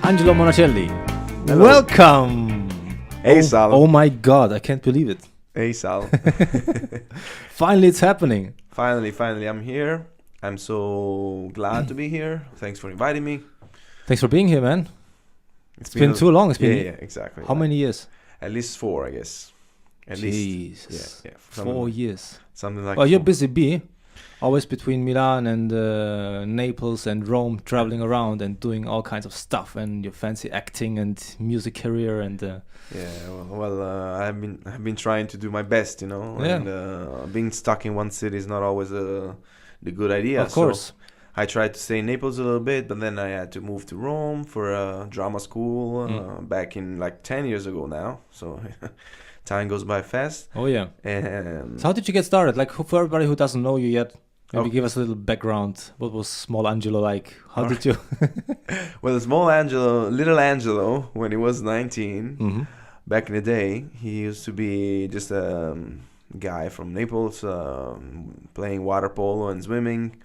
Angelo Monacelli. Hello. Welcome. Heysal. Oh my God, I can't believe it. Heysal. Finally, it's happening. Finally, I'm here. I'm so glad to be here. Thanks for inviting me. Thanks for being here, man. It's been too long. It's been exactly. How many years? At least 4, I guess. At Jesus. least. Yeah. 4 years. Something like. Well, you're busy bee. Always between Milan and Naples and Rome, traveling around and doing all kinds of stuff, and your fancy acting and music career and. I've been trying to do my best, and being stuck in one city is not always the good idea. Of course. So I tried to stay in Naples a little bit, but then I had to move to Rome for a drama school back in like 10 years ago now. So time goes by fast. Oh yeah. And so how did you get started? Like for everybody who doesn't know you yet, maybe give us a little background. What was small Angelo like? How did you? Well, little Angelo, when he was 19, back in the day, he used to be just a guy from Naples, playing water polo and swimming,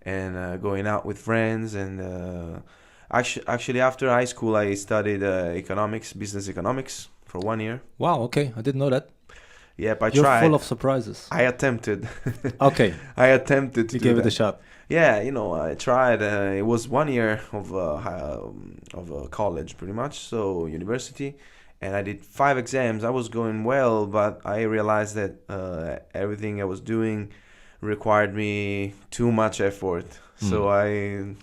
and going out with friends. And actually, after high school, I studied business economics for 1 year. Wow. Okay, I didn't know that. Yep, You're tried. Full of surprises. I attempted. Okay. I attempted to You gave it a shot. Yeah, I tried. It was 1 year of college, pretty much, so university, and I did 5 exams. I was going well, but I realized that everything I was doing required me too much effort. So I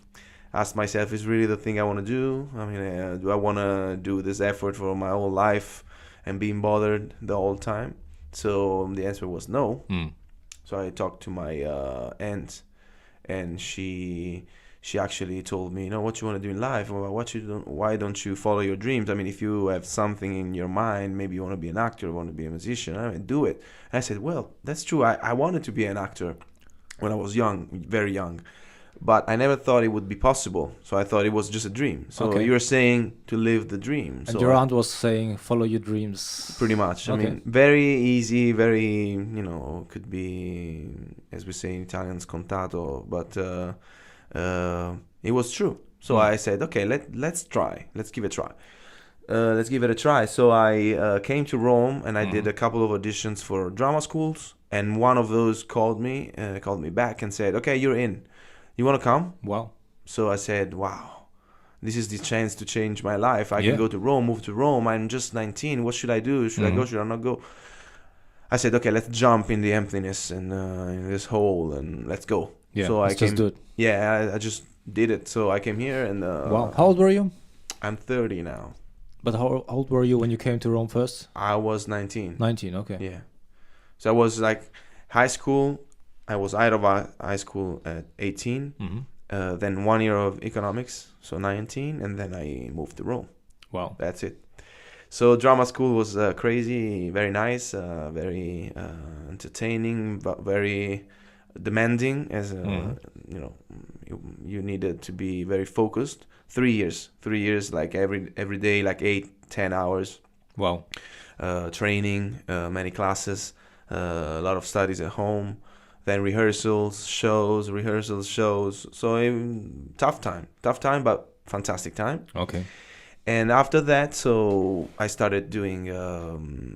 asked myself, is really the thing I want to do? I mean, do I want to do this effort for my whole life and being bothered the whole time? So the answer was no. So I talked to my aunt, and she actually told me, what you want to do in life? Why don't you follow your dreams? I mean, if you have something in your mind, maybe you want to be an actor, want to be a musician, I mean, do it. And I said, well, that's true. I wanted to be an actor when I was young, very young. But I never thought it would be possible. So I thought it was just a dream. So you're saying to live the dream. And your aunt was saying, follow your dreams. Pretty much. I mean, very easy, very, could be, as we say in Italian, scontato. But it was true. So I said, okay, let's try. Let's give it a try. So I came to Rome, and I did a couple of auditions for drama schools. And one of those called me back and said, okay, you're in. You want to come? Wow. So I said, wow, this is the chance to change my life. I can go to Rome, move to Rome. I'm just 19. What should I do? Should I go? Should I not go? I said, okay, let's jump in the emptiness and in this hole, and let's go. Yeah, so I just do it. Yeah, I just did it. So I came here and... wow. How old were you? I'm 30 now. But how old were you when you came to Rome first? I was 19. 19, okay. Yeah. So I was like high school. I was out of high school at 18, then 1 year of economics, so 19, and then I moved to Rome. Wow. That's it. So drama school was crazy, very nice, very entertaining, but very demanding, as you needed to be very focused. 3 years, like every day, like 8-10 hours. Wow. Training, many classes, a lot of studies at home. Then rehearsals, shows. So tough time, but fantastic time. Okay. And after that, so I started doing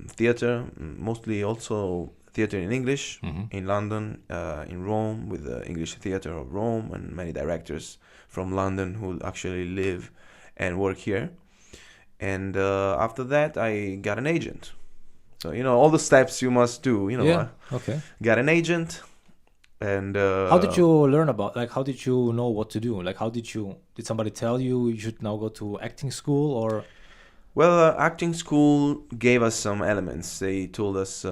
theater, mostly also theater in English, in London, in Rome, with the English Theater of Rome, and many directors from London who actually live and work here. And after that, I got an agent. So, all the steps you must do, Okay. Got an agent. And how did you learn how did you know what to do? Like, did somebody tell you should now go to acting school, or? Well, acting school gave us some elements. They told us,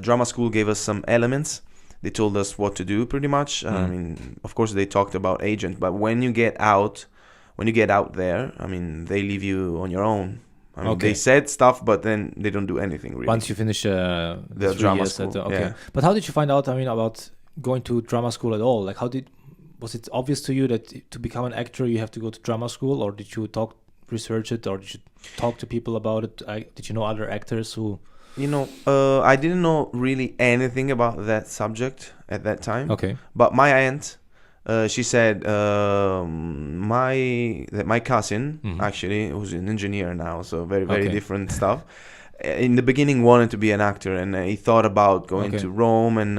drama school gave us some elements. They told us what to do pretty much. I mean, of course they talked about agent, but when you get out there, I mean, they leave you on your own. I mean, they said stuff, but then they don't do anything really. Once you finish the drama school, But how did you find out? I mean, about going to drama school at all? Like, was it obvious to you that to become an actor you have to go to drama school, or did you research it, or did you talk to people about it? Did you know other actors who? I didn't know really anything about that subject at that time. Okay. But my aunt She said my cousin actually, who's an engineer now, so very Okay. different stuff. In the beginning, wanted to be an actor, and he thought about going Okay. to Rome and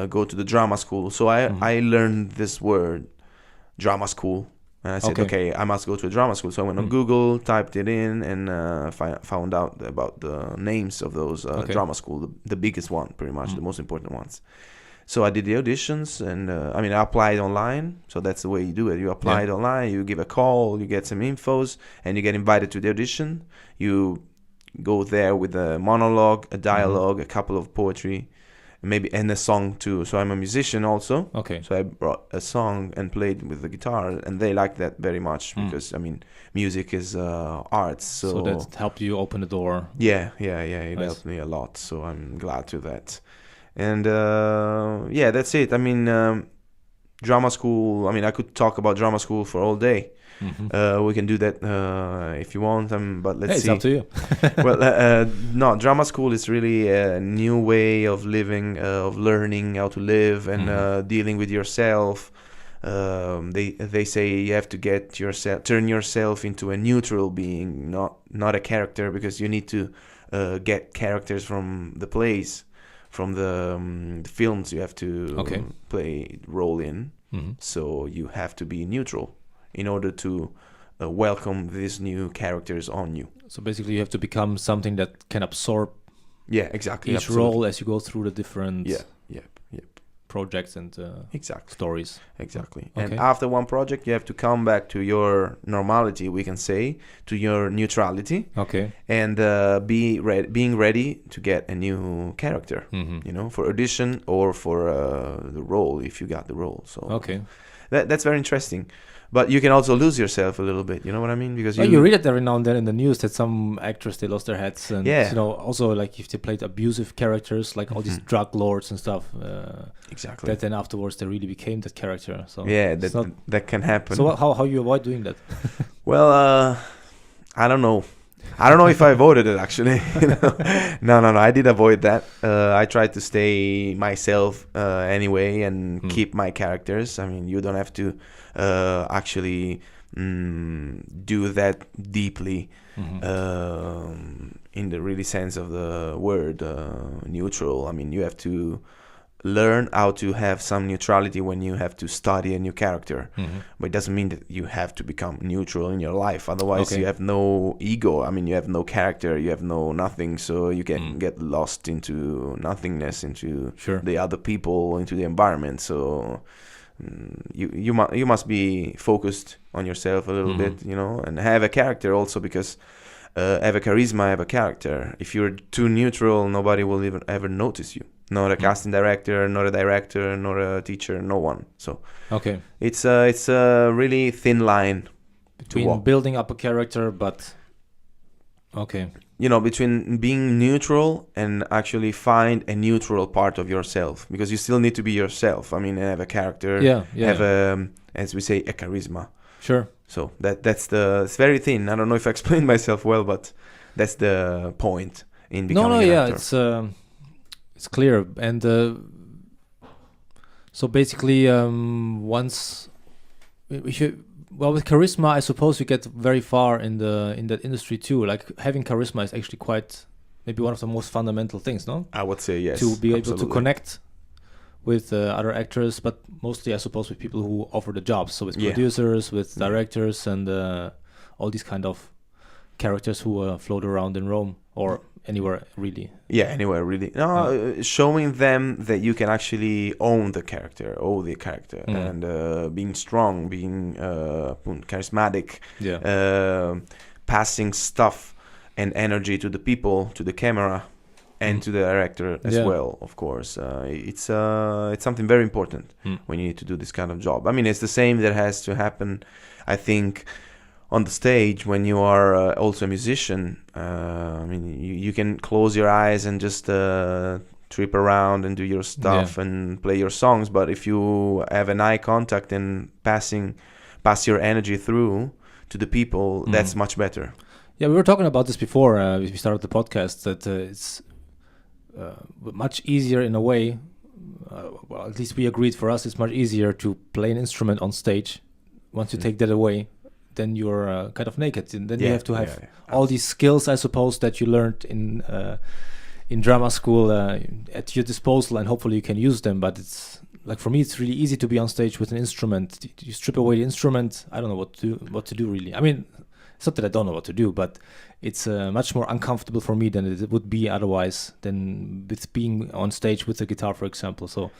go to the drama school. So I learned this word, drama school, and I said, okay, I must go to a drama school. So I went on Google, typed it in, and found out about the names of those drama school, the biggest one, pretty much, the most important ones. So I did the auditions, and I applied online. So that's the way you do it. You apply it online, you give a call, you get some infos, and you get invited to the audition. You go there with a monologue, a dialogue, a couple of poetry, maybe, and a song too. So I'm a musician also. Okay. So I brought a song and played with the guitar, and they liked that very much because music is art. So that helped you open the door. Yeah. It helped me a lot. So I'm glad to that. And that's it. Drama school. I could talk about drama school for all day. We can do that if you want, but let's see. It's up to you. Well, no, drama school is really a new way of living, of learning how to live and dealing with yourself. They say you have to turn yourself into a neutral being, not a character, because you need to get characters from the plays, from the films you have to play role in. So you have to be neutral in order to welcome these new characters on you. So basically you have to become something that can absorb each role as you go through the different projects and stories. Exactly. Okay. And after one project, you have to come back to your normality, we can say, to your neutrality. Okay. And being ready to get a new character, for audition or for the role, if you got the role. So that's very interesting. But you can also lose yourself a little bit, you know what I mean? Because you read it every now and then in the news that some actors, they lost their heads, and also like if they played abusive characters, like all these drug lords and stuff. Exactly. That then afterwards they really became that character. So that can happen. So how you avoid doing that? Well, I don't know. I don't know if I avoided it actually. No. I did avoid that. I tried to stay myself anyway and keep my characters. You don't have to actually do that deeply in the really sense of the word neutral. You have to learn how to have some neutrality when you have to study a new character, but it doesn't mean that you have to become neutral in your life. Otherwise you have no ego. You have no character, you have no nothing, so you can get lost into nothingness, into the other people, into the environment. So you must be focused on yourself a little bit, and have a character also, because have a charisma, have a character. If you're too neutral, nobody will even ever notice you. Not a casting director, not a director, not a teacher, no one. So it's a really thin line between building up a character, but between being neutral and actually find a neutral part of yourself, because you still need to be yourself. Have a character, have as we say, a charisma. Sure. So it's very thin. I don't know if I explained myself well, but that's the point in becoming an actor. It's clear. And so basically, once with charisma, I suppose you get very far in that industry too. Like having charisma is actually maybe one of the most fundamental things, no? I would say yes. To be able to connect with other actors, but mostly I suppose with people who offer the jobs. So with producers, with directors, and all these kind of characters who float around in Rome or anywhere really. Yeah, anywhere really. No, showing them that you can actually own the character, and being strong, being charismatic, passing stuff and energy to the people, to the camera, and to the director as well, of course. It's something very important when you need to do this kind of job. It's the same that has to happen, I think, on the stage when you are also a musician. You can close your eyes and just trip around and do your stuff and play your songs, but if you have an eye contact and pass your energy through to the people, that's much better. Yeah, we were talking about this before we started the podcast, that it's much easier in a way well, at least we agreed for us, it's much easier to play an instrument on stage. Once you take that away, then you're kind of naked, and then you have to have all these skills, I suppose, that you learned in drama school at your disposal, and hopefully you can use them. But it's like, for me, it's really easy to be on stage with an instrument. You strip away the instrument, I don't know what to do really. I mean, it's not that I don't know what to do, but it's much more uncomfortable for me than it would be otherwise, than with being on stage with the guitar, for example. So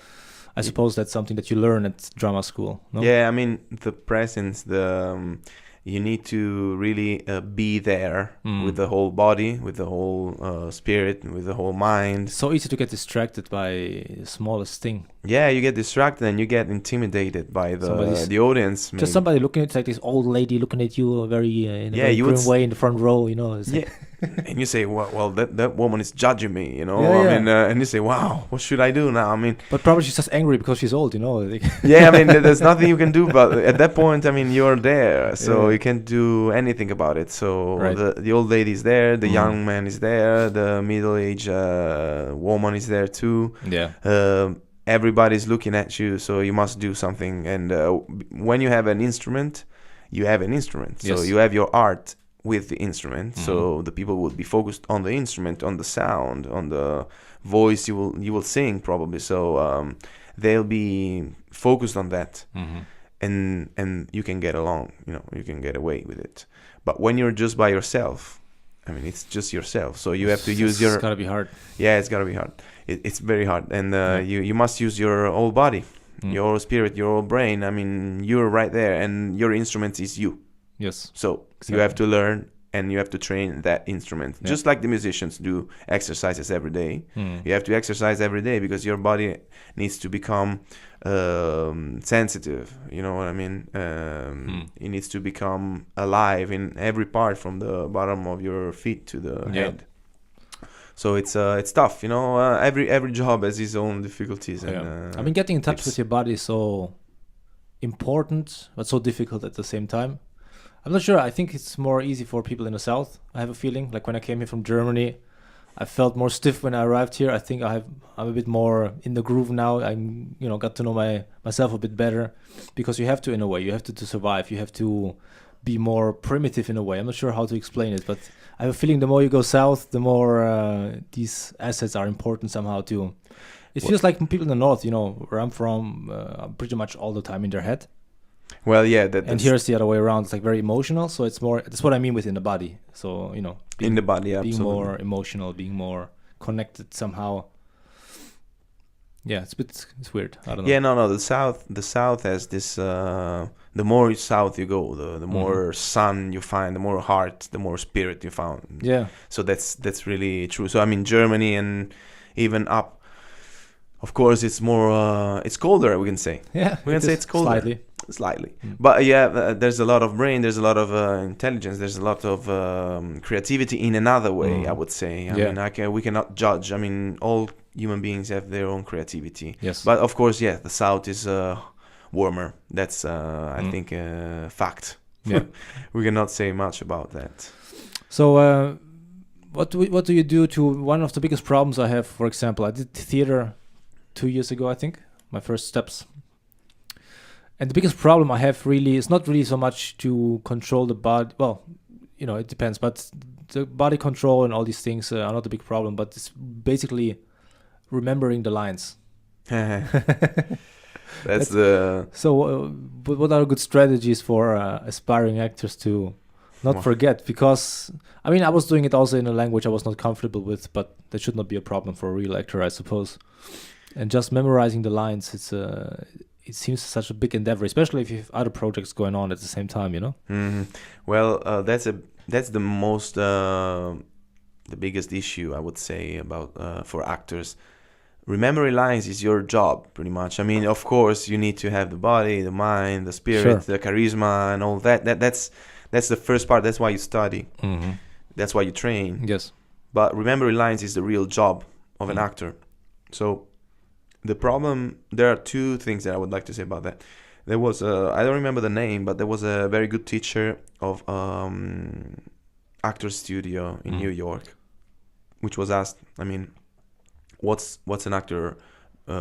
I suppose that's something that you learn at drama school, no? Yeah, I mean, the presence, you need to really be there with the whole body, with the whole spirit, with the whole mind. So easy to get distracted by the smallest thing. Yeah, you get distracted and you get intimidated by the audience. Just somebody looking at, like this old lady looking at you very in a very grim way in the front row, you know. Yeah, and you say, well, that woman is judging me, you know. Yeah, I mean, and you say, wow, what should I do now? I mean, but probably she's just angry because she's old, you know. Yeah, I mean, there's nothing you can do, but at that point, I mean, you're there, so you can't do anything about it. So the old lady is there, the young man is there, the middle-aged woman is there too. Yeah. Everybody's looking at you, so you must do something. And when you have an instrument, you have an instrument. So you have your art with the instrument. So the people will be focused on the instrument, on the sound, on the voice you will sing probably. So they'll be focused on that, and you can get along. You know, you can get away with it. But when you're just by yourself, I mean, it's just yourself. So you have to use your. It's gotta be hard. Yeah, it's gotta be hard. It's very hard, and you must use your whole body, your whole spirit, your whole brain. I mean, you're right there, and your instrument is you. Yes. So you have to learn, and you have to train that instrument, just like the musicians do exercises every day. You have to exercise every day because your body needs to become sensitive. You know what I mean? It needs to become alive in every part, from the bottom of your feet to the head. So it's tough, you know. Every job has its own difficulties. And, I mean, getting in touch with your body is so important, but so difficult at the same time. I'm not sure. I think it's more easy for people in the south. I have a feeling, like when I came here from Germany, I felt more stiff when I arrived here. I think I'm a bit more in the groove now. I got to know myself a bit better, because you have to, in a way, you have to survive. You have to be more primitive in a way. I'm not sure how to explain it, but I have a feeling the more you go south, the more these assets are important somehow too. It feels like people in the north, you know, where I'm from, pretty much all the time in their head. Well, yeah, and here's the other way around. It's like very emotional, so it's more. That's what I mean within the body. So in the body, being absolutely. more emotional, being more connected somehow. Yeah, it's weird. I don't know. Yeah, no. The south has this. The more south you go, the more sun you find, the more heart, the more spirit you found. Yeah. So that's really true. So I mean, Germany and even up, of course, it's more. It's colder. We can say. Yeah. We can say it's colder. Slightly. Mm. But there's a lot of brain, there's a lot of intelligence, there's a lot of creativity in another way, I would say. I mean, we cannot judge. I mean, all human beings have their own creativity. Yes. But of course, the south is warmer. That's I think a fact. Yeah. We cannot say much about that. So what do you do to one of the biggest problems I have? For example, I did theater 2 years ago, I think, my first steps. And the biggest problem I have really is not really so much to control the body. Well, it depends. But the body control and all these things are not a big problem. But it's basically remembering the lines. That's the... So what are good strategies for aspiring actors to not forget? Because, I mean, I was doing it also in a language I was not comfortable with. But that should not be a problem for a real actor, I suppose. And just memorizing the lines, it seems such a big endeavor, especially if you have other projects going on at the same time, you know? Mm-hmm. Well, that's the most the biggest issue, I would say, about for actors. Remembering lines is your job, pretty much. I mean, of course, you need to have the body, the mind, the spirit, the charisma, and all that. That's the first part. That's why you study. Mm-hmm. That's why you train. Yes. But remembering lines is the real job of an actor. So the problem, there are two things that I would like to say about that. There was I don't remember the name, but there was a very good teacher of actor studio in New York, which was asked, I mean, what's an actor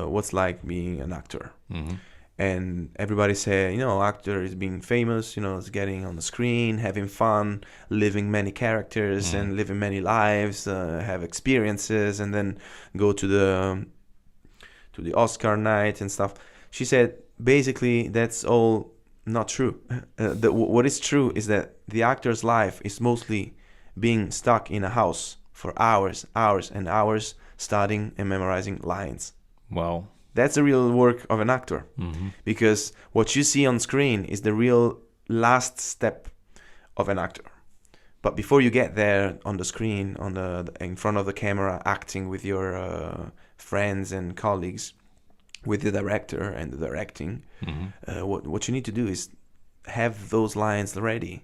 what's like being an actor. Mm-hmm. And everybody say, actor is being famous, is getting on the screen, having fun, living many characters and living many lives, have experiences, and then go to the Oscar night and stuff. She said, basically, that's all not true. What is true is that the actor's life is mostly being stuck in a house for hours and hours, studying and memorizing lines. Wow. That's the real work of an actor, because what you see on screen is the real last step of an actor. But before you get there on the screen, in front of the camera, acting with your friends and colleagues, with the director and the directing, what you need to do is have those lines ready.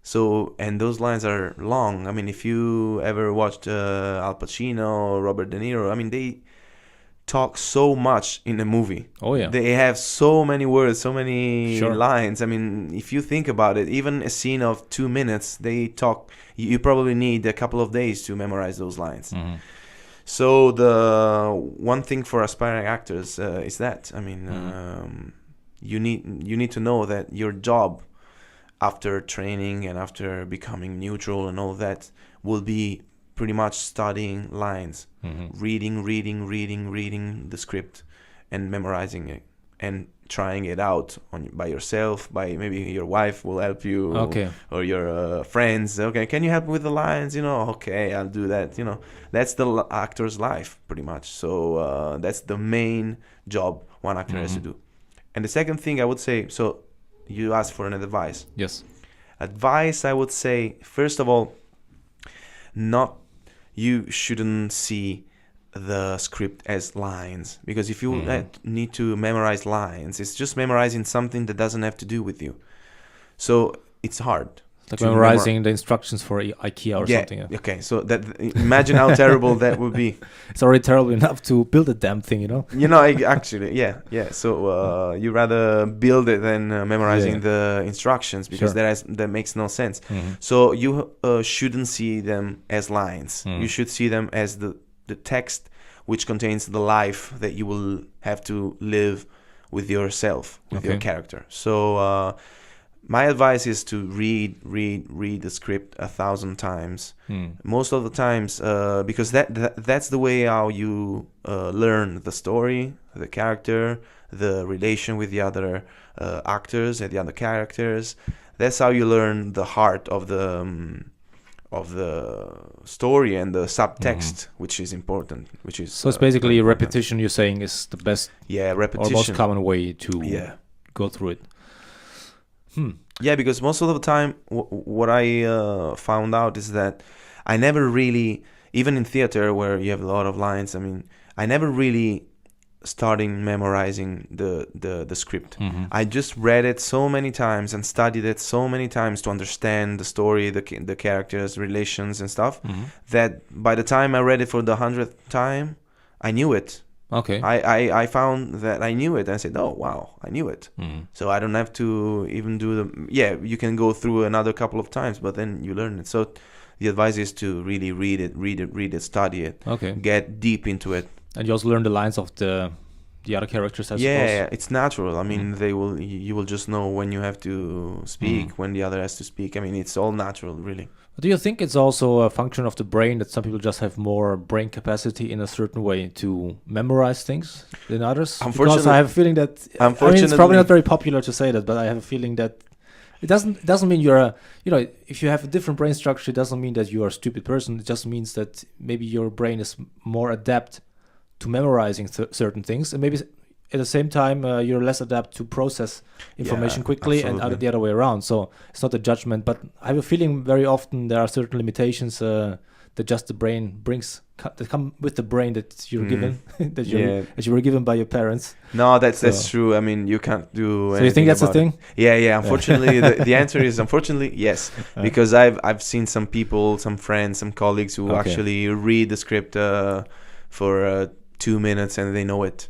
So, and those lines are long. I mean, if you ever watched Al Pacino, Robert De Niro, I mean, they talk so much in a movie. Oh yeah. They have so many words, so many Sure. lines. I mean, if you think about it, even a scene of 2 minutes, they talk. You probably need a couple of days to memorize those lines. So the one thing for aspiring actors is that, I mean, you need to know that your job after training and after becoming neutral and all that will be pretty much studying lines, reading the script and memorizing it and trying it out by yourself, by maybe your wife will help you, or your friends. Okay, can you help me with the lines? Okay, I'll do that. That's the actor's life pretty much. So that's the main job one actor has to do. And the second thing I would say, so you asked for an advice. Yes. Advice, I would say, first of all, you shouldn't see the script as lines, because if you need to memorize lines, it's just memorizing something that doesn't have to do with you. So it's hard. Like memorizing the instructions for IKEA or something. Yeah. Okay, so imagine how terrible that would be. It's already terrible enough to build a damn thing, Actually, yeah. So you rather build it than memorizing the instructions, because that makes no sense. So you shouldn't see them as lines. You should see them as the text which contains the life that you will have to live with yourself, with your character. So my advice is to read the script 1,000 times. Most of the times, because that's the way how you learn the story, the character, the relation with the other actors and the other characters. That's how you learn the heart of the story and the subtext, which is important. So it's basically repetition. You're saying is the best, repetition, or most common way to go through it. Yeah, because most of the time, what I found out is that I never really, even in theater where you have a lot of lines, I mean, I never really started memorizing the script. I just read it so many times and studied it so many times to understand the story, the characters, relations and stuff, that by the time I read it for the 100th time, I knew it. Okay. I found that I knew it. And I said, oh, wow, I knew it. So I don't have to even do you can go through another couple of times, but then you learn it. So the advice is to really read it, study it, get deep into it. And you also learn the lines of the other characters, I suppose. Yeah, it's natural. I mean, you will just know when you have to speak, when the other has to speak. I mean, it's all natural, really. Do you think it's also a function of the brain that some people just have more brain capacity in a certain way to memorize things than others? Because I have a feeling that, I mean, it's probably not very popular to say that, but I have a feeling that it doesn't mean you're if you have a different brain structure, it doesn't mean that you are a stupid person. It just means that maybe your brain is more adept to memorizing certain things, and maybe at the same time you're less adept to process information quickly, absolutely. And the other way around. So it's not a judgment, but I have a feeling very often there are certain limitations that just the brain brings, that come with the brain that you're given, that you were given by your parents. No, that's true. I mean, you can't do anything. So you think that's the thing? Yeah. Unfortunately, the answer is unfortunately yes, because I've seen some people, some friends, some colleagues who actually read the script for 2 minutes and they know it,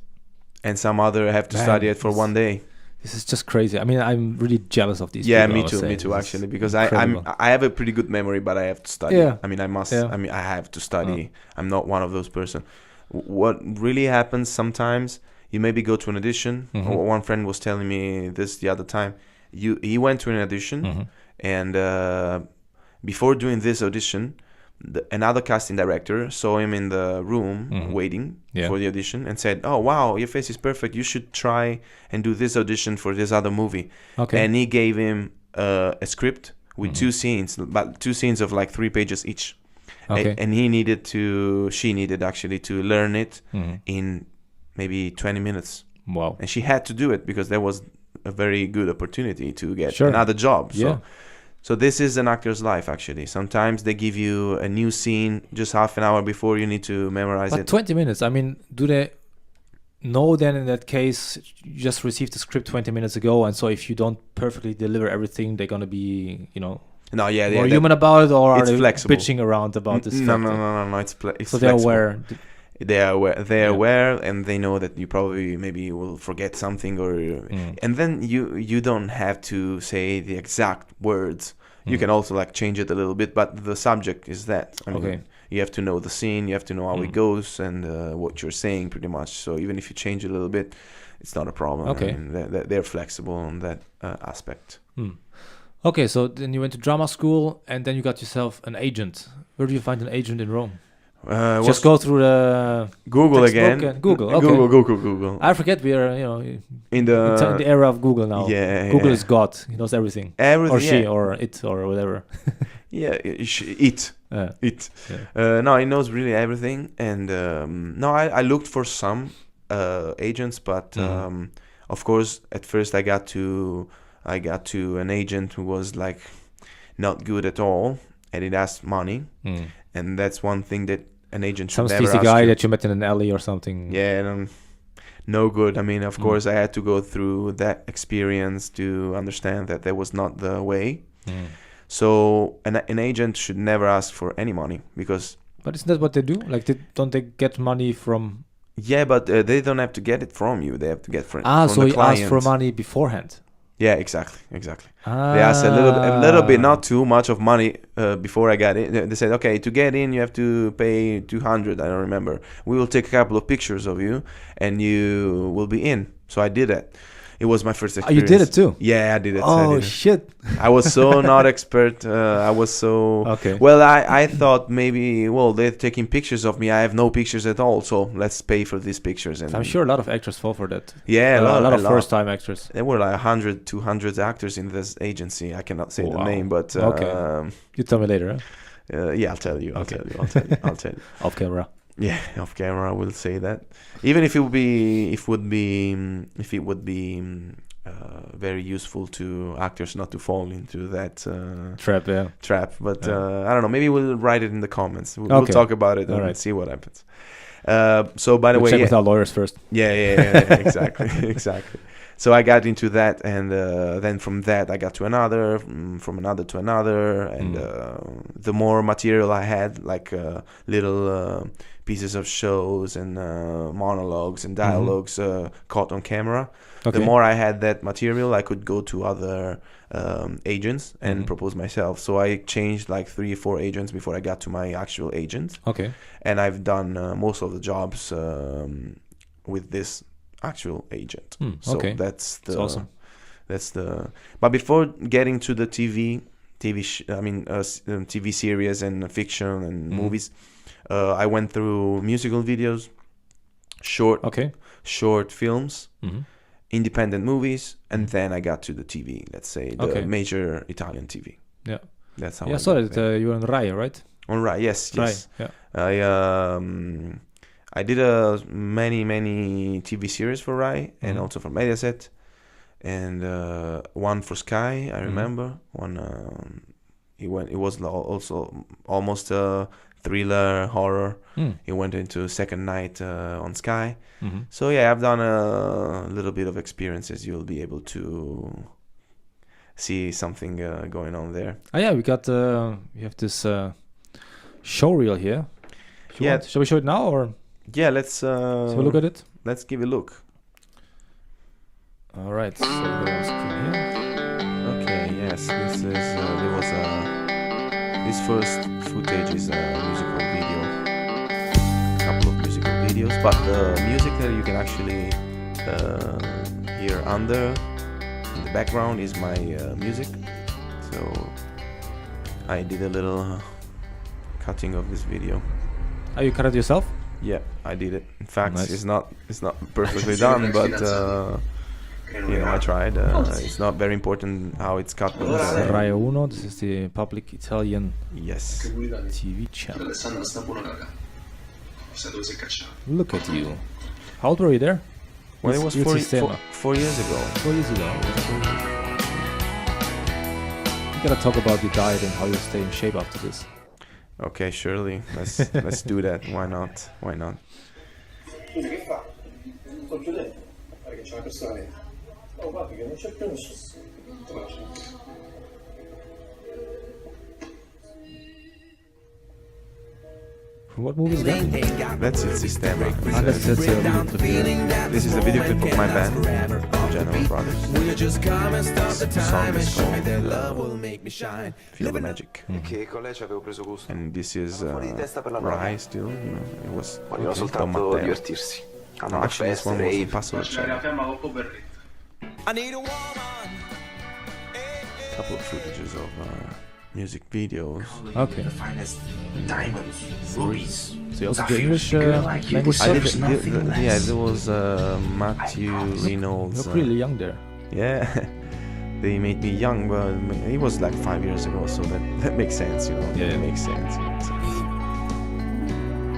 and some other have to study it for 1 day. This is just crazy. I mean, I'm really jealous of these people. Yeah, me too actually, because I have a pretty good memory, but I have to study. I mean, I must. I mean, I have to study. I'm not one of those person. What really happens sometimes, you maybe go to an audition. One friend was telling me this the other time. He went to an audition, and before doing this audition, another casting director saw him in the room waiting for the audition and said, "Oh wow, your face is perfect. You should try and do this audition for this other movie." Okay. And he gave him a script with 2 scenes, but 2 scenes of like 3 pages each. Okay. And she needed actually to learn it in maybe 20 minutes. Wow. And she had to do it because there was a very good opportunity to get Sure. another job. Yeah. So this is an actor's life, actually. Sometimes they give you a new scene just half an hour before you need to memorize But it. 20 minutes, I mean, do they know then in that case, you just received the script 20 minutes ago, and so if you don't perfectly deliver everything, they're going to be, No, yeah, more human about it, or are it's they flexible. bitching around about this No, factor? no. It's So flexible. they're aware. They're aware. They're Yeah. aware, and they know that you probably maybe will forget something, and then you don't have to say the exact words. You can also like change it a little bit, but the subject is that. I mean, Okay. You have to know the scene, you have to know how it goes, and what you're saying pretty much. So even if you change a little bit, it's not a problem. Okay. I mean, they're flexible on that aspect. Okay, so then you went to drama school, and then you got yourself an agent. Where do you find an agent in Rome? Just go through the Google again. textbook and Google. Okay. Google. I forget we are, In in the era of Google now. Yeah, Google yeah. is God. He knows everything. Everything, Or she, yeah. or it, or whatever. Yeah, it. Yeah. No, he knows really everything. And no, I looked for some agents, but of course, at first I got to an agent who was like not good at all, and it asked money, and that's one thing that an agent should Some never sleazy ask guy you. that you met in an alley or something. Yeah, no good. I mean, of course, I had to go through that experience to understand that was not the way. So an agent should never ask for any money because. But isn't that what they do? Like, don't they get money from? Yeah, but they don't have to get it from you. They have to get from So the he client. asked for money beforehand. Yeah, exactly. They asked a little bit, not too much of money before I got in. They said, okay, to get in, you have to pay 200. I don't remember. We will take a couple of pictures of you, and you will be in. So I did that. It was my first experience. You did it too? Yeah, I did it. Oh, shit. I was so not expert. I was so... Okay. Well, I thought maybe, they're taking pictures of me. I have no pictures at all, so let's pay for these pictures. And I'm sure a lot of actors fall for that. Yeah, a lot of first-time actors. There were like 100, 200 actors in this agency. I cannot say the name, but... okay. You tell me later, huh? Yeah, I'll tell you. I'll tell you. Off camera. Yeah, off camera, I will say that. Even if it would be very useful to actors not to fall into that trap. But I don't know. Maybe we'll write it in the comments. We'll talk about it and see what happens. So by the way, check with our lawyers first. Yeah, exactly. So I got into that, and then from that I got to another, from another to another, and the more material I had, like little pieces of shows and monologues and dialogues caught on camera. Okay. The more I had that material, I could go to other agents and propose myself. So I changed like 3 or 4 agents before I got to my actual agent. Okay. And I've done most of the jobs with this actual agent. So okay. That's awesome. But before getting to the TV series and fiction and movies, I went through musical videos, short films, independent movies, and then I got to the TV. Let's say the major Italian TV. Yeah, that's how. I saw that you were on Rai, right? On Rai, yes. Rai, yeah. I did many TV series for Rai and also for Mediaset, and one for Sky. I remember one. It was also almost a thriller horror. It went into Second Night on Sky. So yeah, I've done a little bit of experiences. You'll be able to see something going on there. Oh yeah, we have this showreel here. Shall we show it now or? Yeah, let's have a look at it. Let's give a look. All right, so we're on screen here. Okay, yes, this first footage is a musical video. A couple of musical videos. videos, but the music that you can actually hear under in the background is my music. So I did a little cutting of this video. Oh, you cut it yourself? Yeah, I did it. In fact, Nice. it's not perfectly done, but I tried. It's not very important how it's cut. But, Rai 1, this is the public Italian yes. TV channel. Look at you. How old were you there? Well, it was Il 4 sistema. 4 years ago. 4 years ago. We gotta talk about your diet and how you stay in shape after this. Okay, surely. Let's do that. Why not? Why not? Scusi, che fa? Sto chiudendo. Guarda che c'è una persona dentro. Oh, guarda che non c'è più nessuno. What movie is that? That's Il Sistema. That's a video clip. This is the video clip of my band, General Brothers. The song is called Feel the Magic. Che con lei ci avevo preso gusto. And this is Fuori di testa per la nonna. Rai still, it was Vogliono Tom soltanto Matteo. divertirsi. No, Andare a actually this feste, one was rave. in Passo del Cielo. Couple of footages of music videos. Okay. The finest diamonds, rubies. So you also do English language I did, stuff? yeah, there was Matthew Reynolds. You're really young there. Yeah, they made me young, but it was like 5 years ago, so that makes sense, Yeah. It makes sense.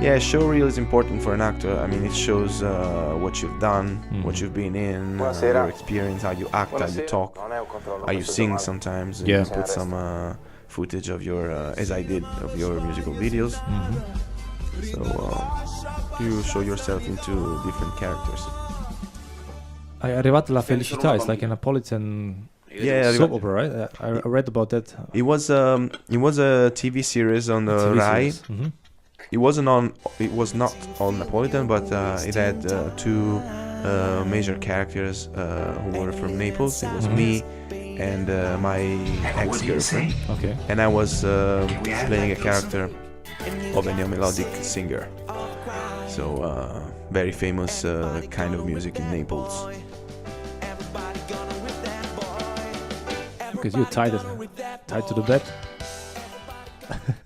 Yeah, showreel is important for an actor. I mean, it shows what you've done, what you've been in, Buonasera. your experience, how you act, how you talk, Non è un controllo, how you questo sing domani. sometimes. Yeah. You put some footage of your, as I did, of your musical videos. So you show yourself into different characters. È arrivata la felicità. It's like a Napolitan Yeah, soap opera, right? I read about that. it was a TV series on the TV Rai. series. Mhm. It was not all Napolitan, but it had two major characters who were from Naples. It was me and my ex-girlfriend, Okay. and I was playing a character of a neo-melodic singer. So very famous kind of music in Naples. Because you're tied to the bed.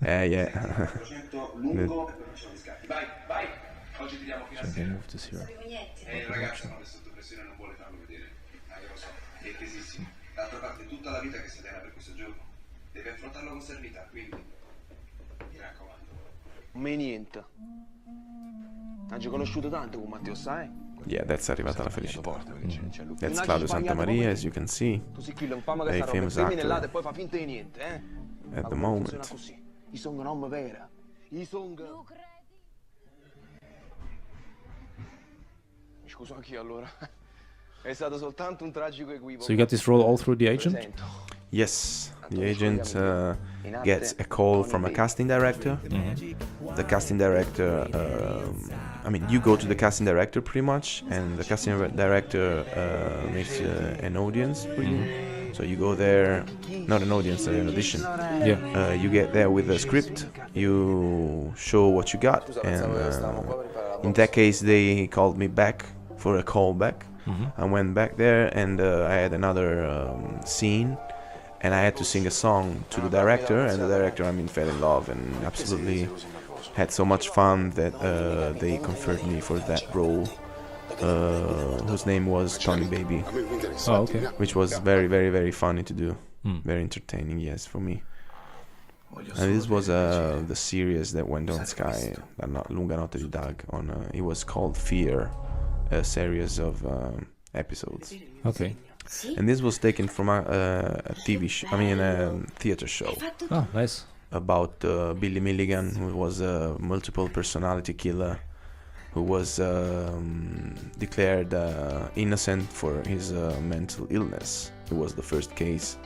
Yeah. lungo e poi facciamo gli scatti. Vai, vai! Oggi tiriamo fino a So I sera. can move this here. Il ragazzo non è sotto pressione e non vuole farlo vedere. Io lo so, è tesissimo. D'altra parte è tutta la vita che si allena per questo giorno. Deve affrontarlo con serenità, quindi mi raccomando. Me niente. Hai conosciuto tanto con Matteo, sai? Yeah, that's arrivata la felicità. Non That's hai Claudio sbagliato Santamaria, proprio as you can see. Così qui un po' che Very sta roba famous femmine là actor e poi fa finta di niente, eh? at Ma the come funziona moment. così. I song non vera. I song... Mi scuso anch'io allora. È stato soltanto un tragico equivoco. So you got this role all through the agent? Presento. Yes, the agent gets a call from a casting director. The casting director, I mean, you go to the casting director pretty much, and the casting director makes an audience for you. So you go there, not an audience, an audition. Yeah. You get there with a script, you show what you got, and in that case they called me back for a callback. I went back there and I had another scene, and I had to sing a song to the director, and the director, I mean, fell in love and absolutely had so much fun that they conferred me for that role, whose name was Tony Baby, Oh, okay. which was very, very, very funny to do. Very entertaining, yes, for me. And this was the series that went on Sky, La Lunga Notte di Doug. It was called Fear, a series of episodes. Okay. And this was taken from a TV show, I mean a theater show Oh, nice. about Billy Milligan, who was a multiple personality killer, who was declared innocent for his mental illness. It was the first case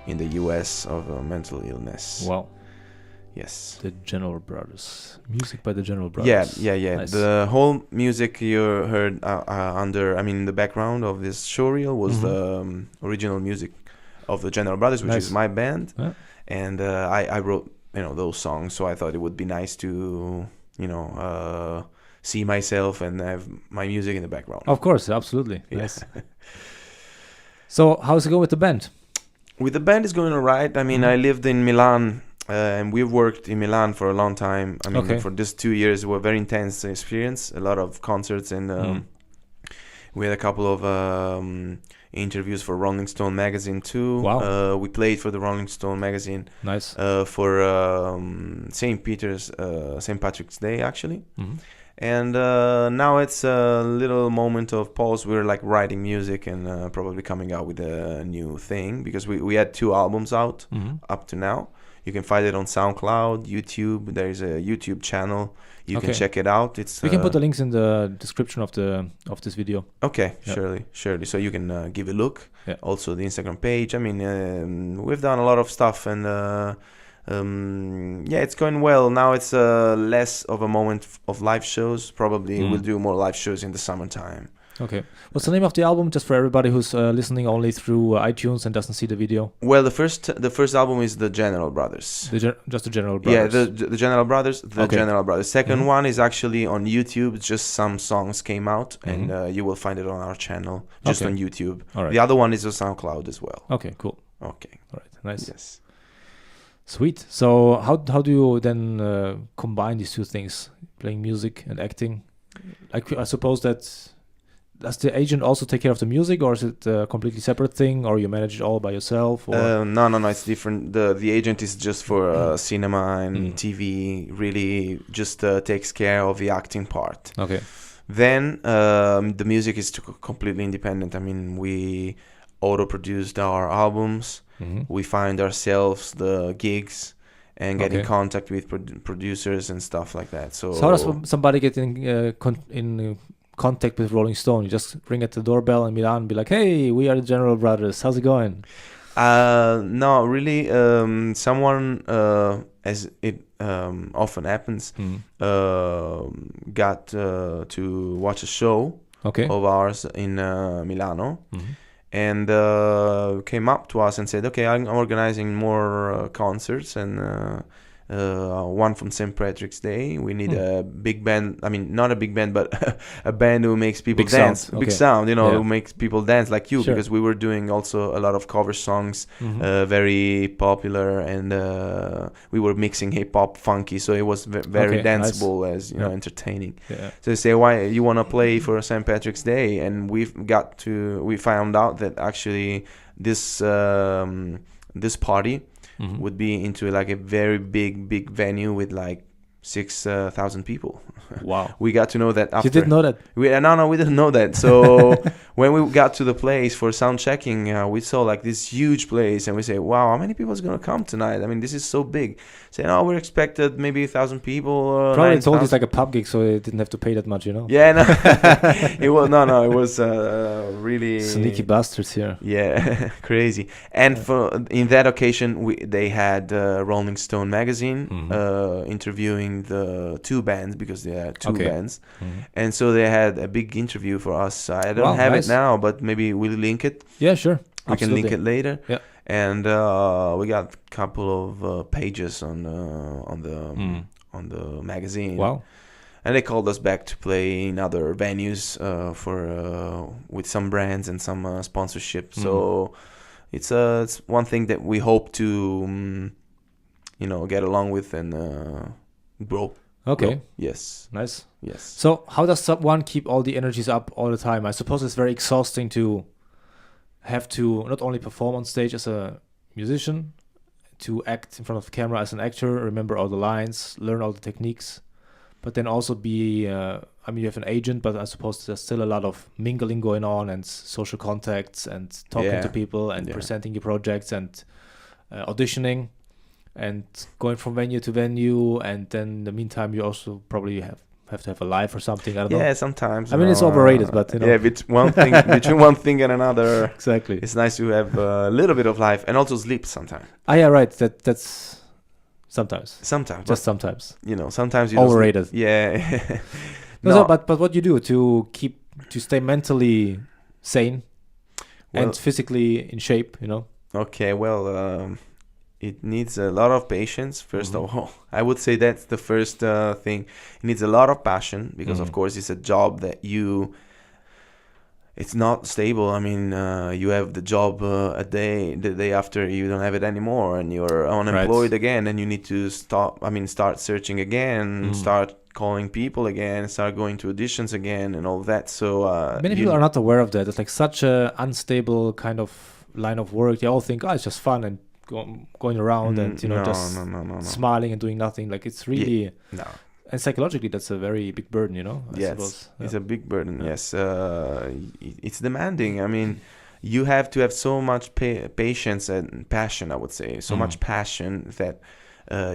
in the US of mental illness. Wow. Yes. The General Brothers. Music by the General Brothers. Yeah. Nice. The whole music you heard under, I mean, in the background of this showreel was the original music of the General Brothers, which Nice. is my band. Yeah. And I wrote, those songs, so I thought it would be nice to, see myself and have my music in the background. Of course, absolutely. Yeah. Nice. So how's it going with the band? With the band, is going all right. I mean, I lived in Milan, and we've worked in Milan for a long time. I mean, Okay. for this 2 years, were very intense experience. A lot of concerts, and we had a couple of interviews for Rolling Stone magazine too. Wow. We played for the Rolling Stone magazine Nice. for St. Patrick's Day, actually. Mhm. And now it's a little moment of pause. We're like writing music and probably coming out with a new thing, because we had 2 albums out Mhm. up to now. You can find it on Soundcloud, YouTube. There's a YouTube channel. You can Okay. check it out. It's We can put the links in the description of this video. okay, Yeah. surely. So you can give a look. Yeah. Also the Instagram page. I mean, we've done a lot of stuff, and yeah, it's going well. Now it's less of a moment of live shows. Probably we'll do more live shows in the summertime. Okay. What's the name of the album, just for everybody who's listening only through iTunes and doesn't see the video? Well, the first album is the General Brothers. Just the General Yeah, Brothers. the General Brothers. The Okay. General Brothers. Second Mhm. one is actually on YouTube. Just some songs came out, and Mhm. you will find it on our channel, just Okay. on YouTube. All right. The other one is on SoundCloud as well. Okay, cool. Okay. All right, nice. Yes. Sweet. So how do you then combine these 2 things, playing music and acting? Like, I suppose that, does the agent also take care of the music, or is it a completely separate thing, or you manage it all by yourself? Or? No, it's different. The agent is just for cinema and Mm. TV. Really, just takes care of the acting part. Okay. Then the music is completely independent. I mean, we auto-produced our albums. Mhm. We find ourselves the gigs and get in Okay. contact with producers and stuff like that. So So how does somebody get in contact with Rolling Stone? You just ring at the doorbell in Milan and be like, "Hey, we are the General Brothers. How's it going?" no, really, someone, as it often happens, got to watch a show Okay. of ours in Milano, Mhm. and came up to us and said, okay, I'm organizing more concerts, and one from St. Patrick's Day. We need a big band. I mean, not a big band, but a band who makes people Big sound, dance. Big okay. sound, Yeah. who makes people dance like you, Sure. because we were doing also a lot of cover songs, Mhm. very popular, and we were mixing hip hop, funky, so it was very Okay, danceable, as Yeah. entertaining. Yeah. So they say, why you want to play for St. Patrick's Day? And we found out that actually this this party Mhm. would be into like a very big venue with like 6,000 people. Wow. We got to know that after. You didn't know that? No, we didn't know that. So when we got to the place for sound checking, we saw like this huge place, and we say, wow, how many people is going to come tonight? I mean, this is so big. Say, no, we're expected maybe 1,000 people. Probably told 9,000. it's like a pub gig, so they didn't have to pay that much, Yeah, no. It was really Sneaky bastards here. yeah, crazy. And for in that occasion, they had Rolling Stone magazine interviewing the 2 bands, because they had 2 Okay. bands, and so they had a big interview for us. I don't Wow, have nice. it now, but maybe we'll link it. Yeah, sure. We can link it later. Yeah. And we got a couple of pages on the magazine. Wow. And they called us back to play in other venues with some brands and some sponsorship. So it's one thing that we hope to get along with and grow. Okay. Grow. Yes. Nice. Yes. So how does one keep all the energies up all the time? I suppose it's very exhausting to have to not only perform on stage as a musician, to act in front of the camera as an actor, remember all the lines, learn all the techniques, but then also be, I mean, you have an agent, but I suppose there's still a lot of mingling going on and social contacts and talking Yeah. to people and Yeah. presenting your projects and auditioning and going from venue to venue. And then in the meantime, you also probably have to have a life or something. I don't know. Yeah, sometimes. I mean, it's overrated, but, Yeah, between one thing and another, Exactly. it's nice to have a little bit of life and also sleep sometimes. Yeah, right. That's sometimes. Sometimes. Just sometimes. Sometimes you don't sleep. Overrated. Yeah. No, but what you do to stay mentally sane Well- and physically in shape, Okay, well, it needs a lot of patience, first of all. I would say that's the first thing. It needs a lot of passion because, of course, it's a job that it's not stable. I mean, you have the job the day after you don't have it anymore, and you're unemployed again, and you need to start searching again, start calling people again, start going to auditions again, and all that. So many people are not aware of that. It's like such a unstable kind of line of work. They all think, it's just fun and going around and no. Smiling and doing nothing. Like it's really no. And psychologically, that's a very big burden, I suppose. It's a big burden. Yes, it's demanding. I mean, you have to have so much patience and passion. I would say so much passion that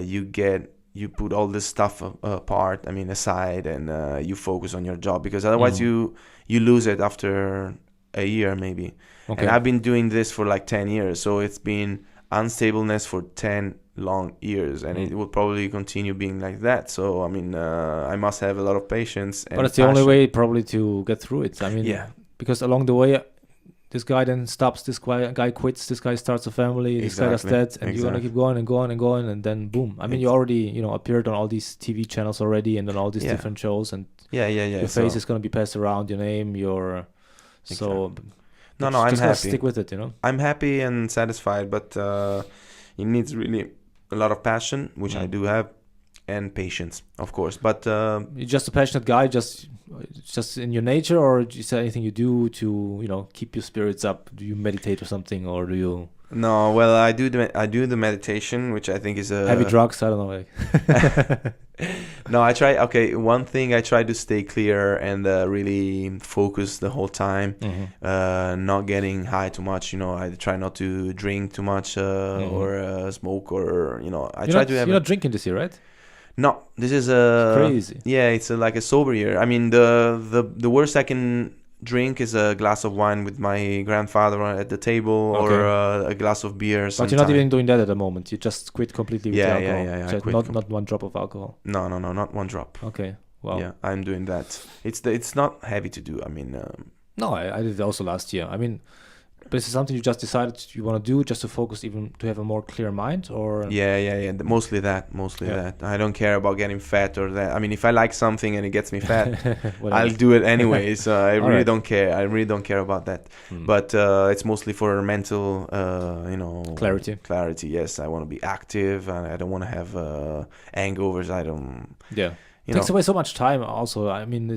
you put all this stuff apart. I mean, aside, and you focus on your job, because otherwise you lose it after a year maybe. Okay. And I've been doing this for like 10 years, so it's been unstableness for 10 long years, and it will probably continue being like that. So I mean, I must have a lot of patience and but it's the only way probably to get through it. I mean, because along the way this guy then stops, this guy quits, this guy starts a family, this guy does that, and you're gonna keep going and going and going, and then boom. I mean, you already appeared on all these TV channels already and on all these different shows, and your face is gonna be passed around, your name, your so no I'm happy. Stick with it, I'm happy and satisfied, but it needs really a lot of passion, which I do have, and patience, of course. But you're just a passionate guy, just in your nature, or is there anything you do to keep your spirits up? Do you meditate or something, or do you? No, well, I do the meditation, which I think is a heavy drugs. I don't know. No, I try. Okay, one thing, I try to stay clear and really focus the whole time, not getting high too much. I try not to drink too much or smoke, or You're not drinking this year, right? No, this is crazy. Yeah, it's like a sober year. I mean, the worst I can drink is a glass of wine with my grandfather at the table, or a glass of beer. But you're not even doing that at the moment. You just quit completely with alcohol. Yeah. Not one drop of alcohol. No, not one drop. Okay, wow. Yeah, I'm doing that. It's not heavy to do. I mean, no, I did it also last year. I mean, but is it something you just decided you want to do just to focus, even to have a more clear mind, or? Yeah. Mostly that. I don't care about getting fat or that. I mean, if I like something and it gets me fat, I'll do it anyway. So I really don't care. I really don't care about that. But it's mostly for mental, clarity. Clarity. Yes, I want to be active, and I don't want to have hangovers. I don't. Yeah. It takes away so much time. Also, I mean,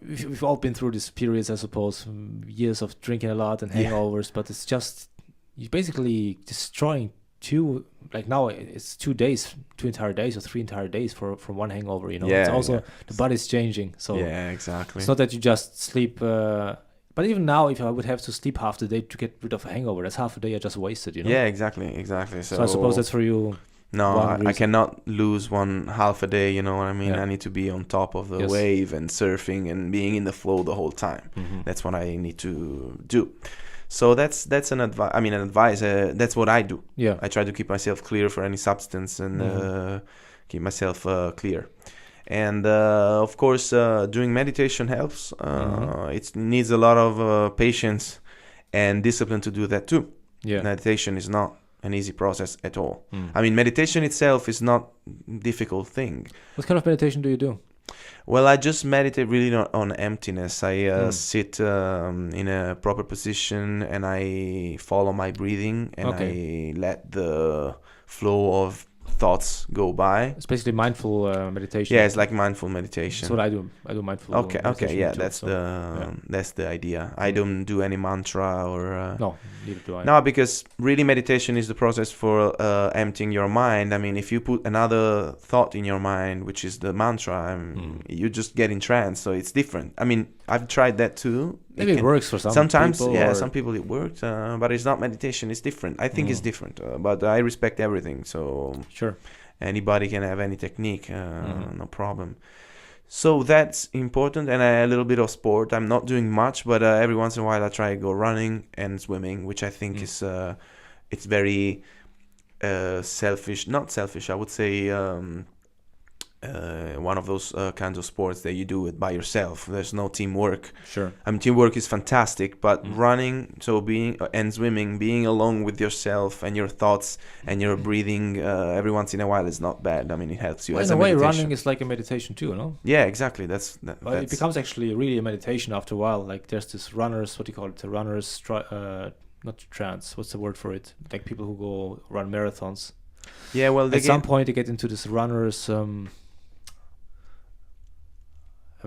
we've all been through these periods, I suppose, years of drinking a lot and hangovers, but it's just, you're basically destroying now it's 2 entire days or 3 entire days from one hangover, it's also the body's changing. So yeah, exactly. It's not that you just sleep, but even now, if I would have to sleep half the day to get rid of a hangover, that's half a day I just wasted, Yeah, exactly. So I suppose that's for you. No, I cannot lose half a day, you know what I mean? Yeah. I need to be on top of the wave and surfing and being in the flow the whole time. That's what I need to do. So that's an advice. That's what I do. Yeah. I try to keep myself clear for any substance and keep myself clear. And of course, doing meditation helps. It needs a lot of patience and discipline to do that too. Yeah. Meditation is not an easy process at all. I mean, meditation itself is not a difficult thing. What kind of meditation do you do? Well, I just meditate really on emptiness. I sit in a proper position, and I follow my breathing, and I let the flow of thoughts go by. It's basically mindful meditation. Yeah, it's like mindful meditation. That's what I do. I do mindful meditation. Okay, yeah, that's the idea. I don't do any mantra or no, neither do I. No, because really meditation is the process for emptying your mind. I mean, if you put another thought in your mind, which is the mantra, you just get in trance. So it's different. I mean, I've tried that too. Maybe it works for sometimes people. Yeah, some people it works, but it's not meditation. It's different. I think it's different, but I respect everything. So sure, anybody can have any technique, no problem. So that's important, and a little bit of sport. I'm not doing much, but every once in a while I try to go running and swimming, which I think is it's very selfish. Not selfish, I would say. one of those kinds of sports that you do it by yourself. There's no teamwork. Sure. I mean, teamwork is fantastic, but running, so being and swimming, being alone with yourself and your thoughts and your breathing every once in a while is not bad. I mean, it helps you. Well, as in a way, meditation. running is like a meditation too, no? Yeah, exactly. That's Well, it becomes actually really a meditation after a while. Like there's this runners, what do you call it? The runners, not trance. What's the word for it? Like people who go run marathons. yeah. Well, At some point, they get into this runners. I'm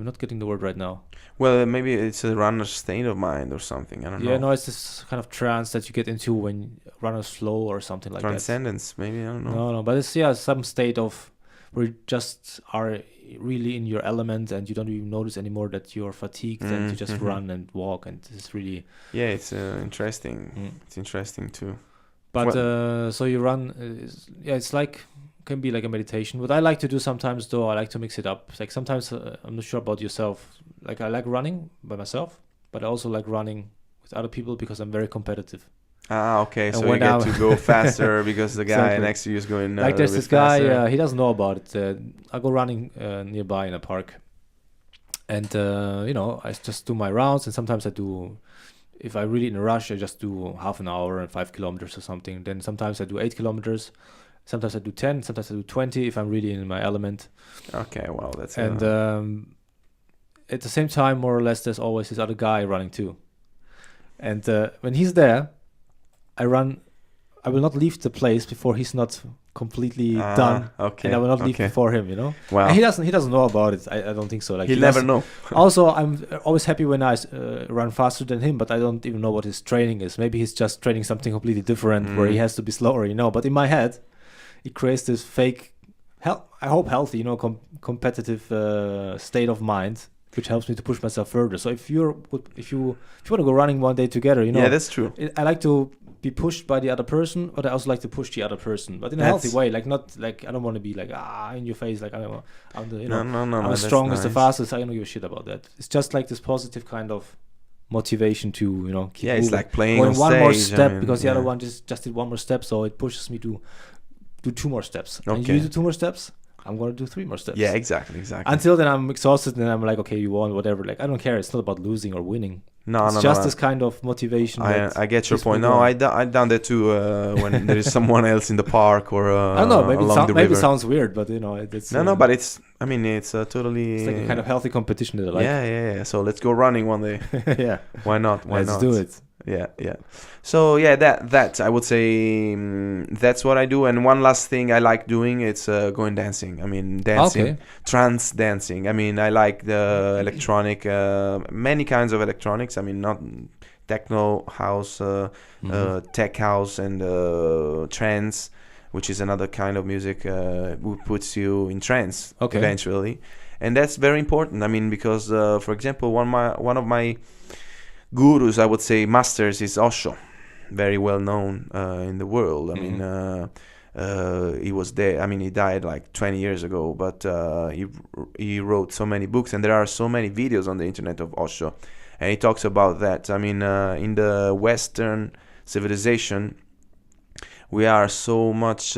not getting the word right now. well, maybe it's a runner's state of mind or something. I don't know. Yeah, no, it's this kind of trance that you get into when runners flow or something like Transcendence, maybe. I don't that. know. No, but it's some state of where you just are really in your element and you don't even notice anymore that you're fatigued and you just run and walk, and it's really. Yeah, it's interesting. It's interesting too. But so you run. It's like. Can be like a meditation. What I like to do sometimes, though, I like to mix it up. Like sometimes I'm not sure about yourself. Like I like running by myself, but I also like running with other people because I'm very competitive. Ah, okay. And So you when get to go faster because the guy Exactly. next to you is going Like a there's little this bit faster. guy, he doesn't know about it. I go running nearby in a park, and I just do my rounds. And sometimes I do. If I'm really in a rush, I just do half an hour and 5 kilometers or something. Then sometimes I do 8 kilometers. Sometimes I do 10, sometimes I do 20 if I'm really in my element. Okay, well, that's And at the same time, more or less, there's always this other guy running too. And when he's there, I will not leave the place before he's not completely done. Okay. And I will not leave before him, Wow. And he doesn't know about it. I don't think so. Like He'll never know. Also, I'm always happy when I run faster than him, but I don't even know what his training is. Maybe he's just training something completely different where he has to be slower, But in my head, it creates this fake, I hope healthy, competitive state of mind, which helps me to push myself further. So if you want to go running one day together, Yeah, that's true. I like to be pushed by the other person, but I also like to push the other person, but in a healthy way. Like not like I don't want to be like in your face, like I'm the No, I'm the strongest, the fastest. I don't give a shit about that. It's just like this positive kind of motivation to keep it's moving. like playing going on one more stage, step, I mean, because the other one just did one more step, so it pushes me to do 2 more steps. And Okay. you do 2 more steps, I'm gonna do 3 more steps. Yeah, exactly. Until then, I'm exhausted, and I'm like, okay, you won, whatever. Like, I don't care. It's not about losing or winning. No, It's just this kind of motivation. I get your keeps point. me No, going. I've done that too when there is someone else in the park or I don't know. Maybe along the maybe river. it sounds weird, but it's No, but it's. I mean, it's totally. it's like a kind of healthy competition that I like. Yeah. So let's go running one day. Yeah. Why not? Why Let's not? do it. Yeah. So yeah, that I would say that's what I do. And one last thing I like doing, it's going dancing. I mean, dancing, Okay. trance dancing. I mean, I like the electronic, many kinds of electronics. I mean, not techno house, tech house, and trance, which is another kind of music who puts you in trance eventually, and that's very important. I mean, because for example, one of my gurus, I would say masters, is Osho, very well known in the world. I mean, he was there. I mean, he died like 20 years ago, but he wrote so many books, and there are so many videos on the internet of Osho, and he talks about that. I mean, in the Western civilization, we are so much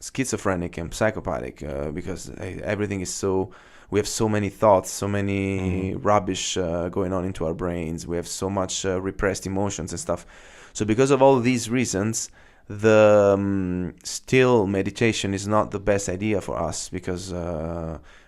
schizophrenic and psychopathic because everything is so. We have so many thoughts, so many rubbish going on into our brains. We have so much repressed emotions and stuff. So because of all these reasons, the still meditation is not the best idea for us because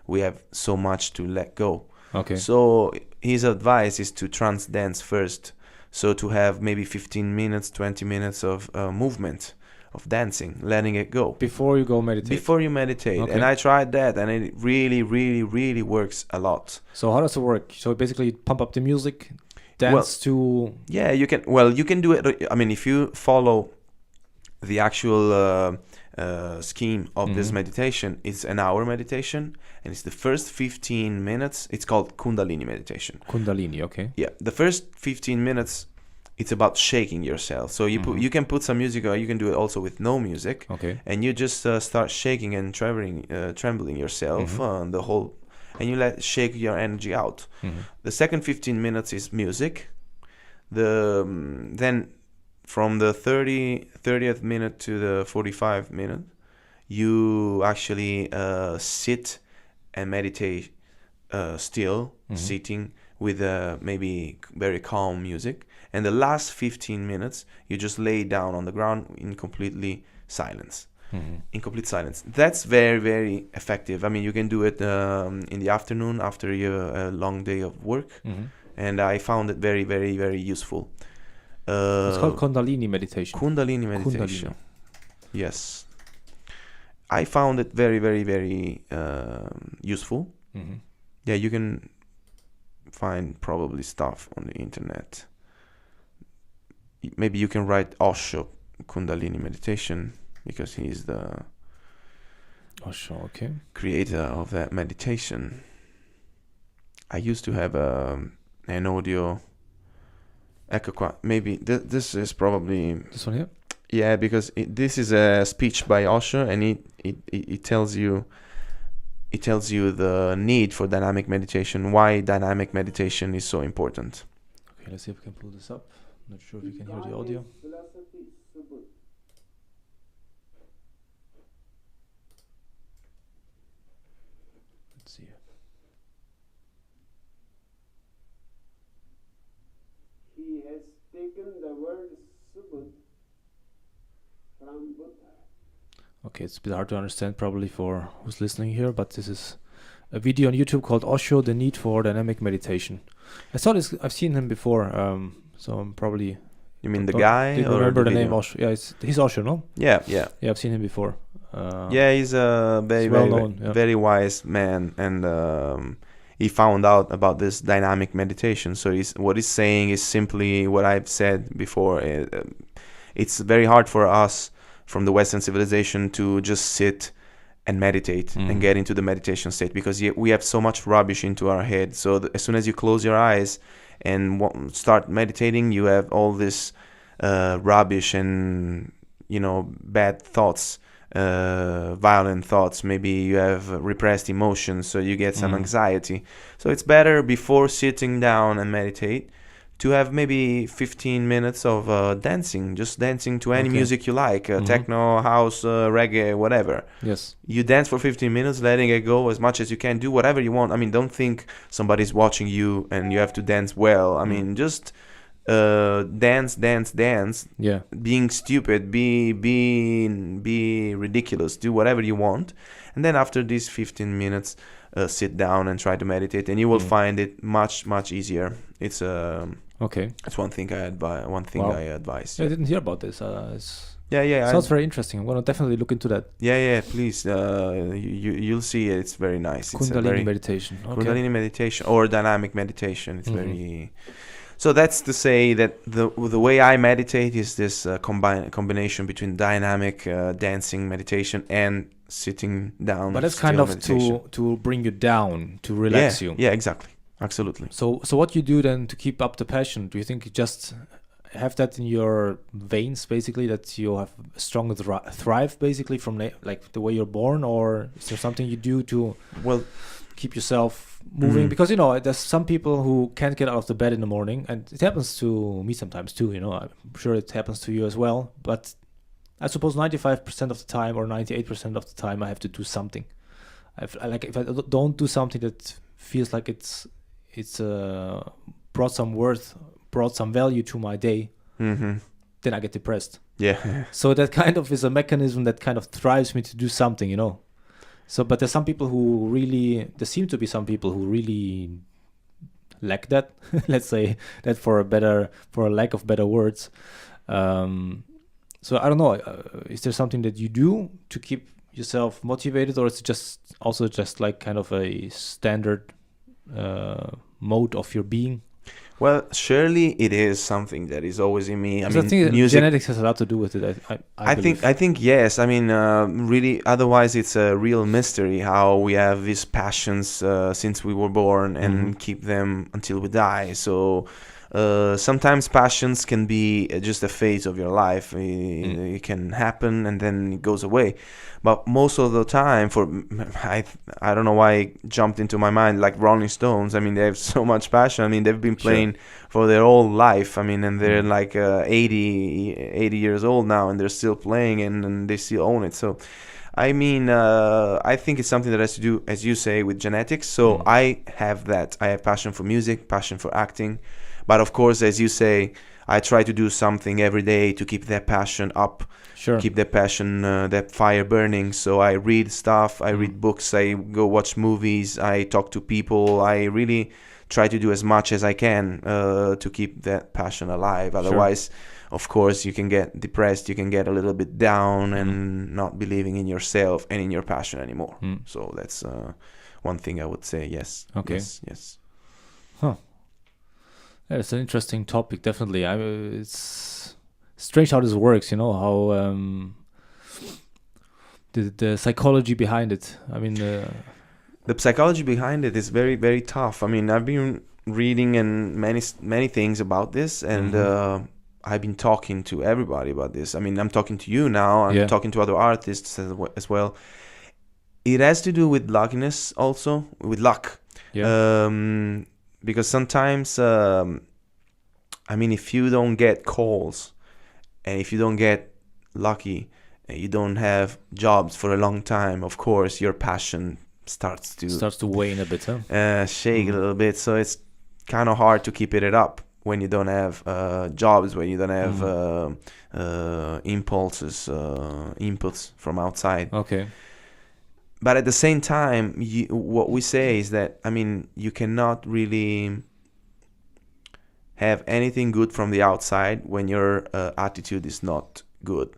we have so much to let go. Okay. So his advice is to trance dance first. So to have maybe 15 minutes, 20 minutes of movement, of dancing, letting it go. Before you go meditate. Before you meditate. Okay. And I tried that, and it really, really, really works a lot. So how does it work? So basically, you pump up the music, dance to. Yeah, you can. Well, you can do it. I mean, if you follow the actual scheme of this meditation, it's an hour meditation, and it's the first 15 minutes. It's called Kundalini Meditation. Kundalini, okay. Yeah, the first 15 minutes, it's about shaking yourself. So you can put some music, or you can do it also with no music. Okay. And you just start shaking and trembling yourself the whole, and you shake your energy out. The second 15 minutes is music. Then from the 30th minute to the 45th minute, you actually sit and meditate still, sitting with maybe very calm music. And the last 15 minutes, you just lay down on the ground in completely silence. In complete silence. That's very, very effective. I mean, you can do it in the afternoon after a long day of work. And I found it very, very, very useful. It's called Kundalini Meditation. Kundalini Meditation. Yes. I found it very, very, very useful. Yeah, you can find probably stuff on the internet. Maybe you can write Osho Kundalini Meditation, because he's the creator of that meditation. I used to have an audio. Ecco qua. Maybe this is probably this one here. Yeah, because this is a speech by Osho, and it tells you the need for dynamic meditation, why dynamic meditation is so important. Okay, let's see if we can pull this up. Not sure if you can hear the audio. Let's see. He has taken the word Subud from Buddha. Okay, it's a bit hard to understand probably for who's listening here, but this is a video on YouTube called Osho, The Need for Dynamic Meditation. I've seen him before, so I'm probably... You mean the guy? Didn't or remember the video? name Osho. Yeah, he's Osho, no? Yeah. Yeah, I've seen him before. Yeah, he's a very, well very, known, yeah. very wise man, and he found out about this dynamic meditation. So what he's saying is simply what I've said before. It's very hard for us from the Western civilization to just sit and meditate and get into the meditation state, because we have so much rubbish into our head. So as soon as you close your eyes and start meditating, you have all this rubbish and bad thoughts, violent thoughts. Maybe you have repressed emotions, so you get some anxiety. So it's better before sitting down and meditate to have maybe 15 minutes of dancing, just dancing to any music you like, techno, house, reggae, whatever. Yes. You dance for 15 minutes, letting it go as much as you can. Do whatever you want. I mean, don't think somebody's watching you and you have to dance well. I mean, just dance. Yeah. Being stupid, be ridiculous. Do whatever you want. And then after these 15 minutes, sit down and try to meditate, and you will find it much, much easier. It's It's one thing I advise. I didn't hear about this. Yeah. Sounds very interesting. I'm gonna definitely look into that. Yeah. Please, you'll see it. It's very nice. It's Kundalini meditation. Okay. Kundalini meditation or dynamic meditation. It's very. So that's to say that the way I meditate is this combination between dynamic dancing meditation and sitting down. But that's kind of to bring you down, to relax you. Yeah, exactly. Absolutely. So what you do then to keep up the passion? Do you think you just have that in your veins, basically, that you have a strong thrive, basically, from like the way you're born, or is there something you do to keep yourself moving? Because there's some people who can't get out of the bed in the morning, and it happens to me sometimes too. I'm sure it happens to you as well. But I suppose 95% of the time or 98% of the time, I have to do something. If I don't do something that feels like it's brought some value to my day, then I get depressed. Yeah. So that kind of is a mechanism that kind of drives me to do something, So, but there's some people there seem to be some people who really lack that. Let's say that for a lack of better words. So I don't know. Is there something that you do to keep yourself motivated, or is it just like kind of a standard mode of your being? Well, surely it is something that is always in me. I think music, genetics has a lot to do with it. I think yes. I mean, really. Otherwise, it's a real mystery how we have these passions since we were born and keep them until we die. So sometimes passions can be just a phase of your life. It can happen and then it goes away. But most of the time, I don't know why it jumped into my mind, like Rolling Stones. I mean, they have so much passion. I mean, they've been playing for their whole life. I mean, and they're like 80 years old now, and they're still playing, and they still own it. So I mean, I think it's something that has to do, as you say, with genetics. So I have that. I have passion for music, passion for acting. But of course, as you say, I try to do something every day to keep that passion up, Sure. keep that passion, that fire burning. So I read stuff, I read books, I go watch movies, I talk to people. I really try to do as much as I can to keep that passion alive. Otherwise, of course, you can get depressed, you can get a little bit down and not believing in yourself and in your passion anymore. So that's one thing I would say. Yes. Okay. Yes. Huh. Yeah, it's an interesting topic, definitely. It's strange how this works, you know, how the psychology behind it. I mean, The psychology behind it is very, very tough. I mean, I've been reading and many things about this, and I've been talking to everybody about this. I mean, I'm talking to you now. I'm talking to other artists as well. It has to do with luckiness also, with luck. yeah. Because sometimes, I mean, if you don't get calls and if you don't get lucky and you don't have jobs for a long time, of course, your passion starts to wane a bit, huh? shake a little bit. So it's kind of hard to keep it up when you don't have jobs, when you don't have inputs from outside. Okay. But at the same time, what we say is that, I mean, you cannot really have anything good from the outside when your attitude is not good.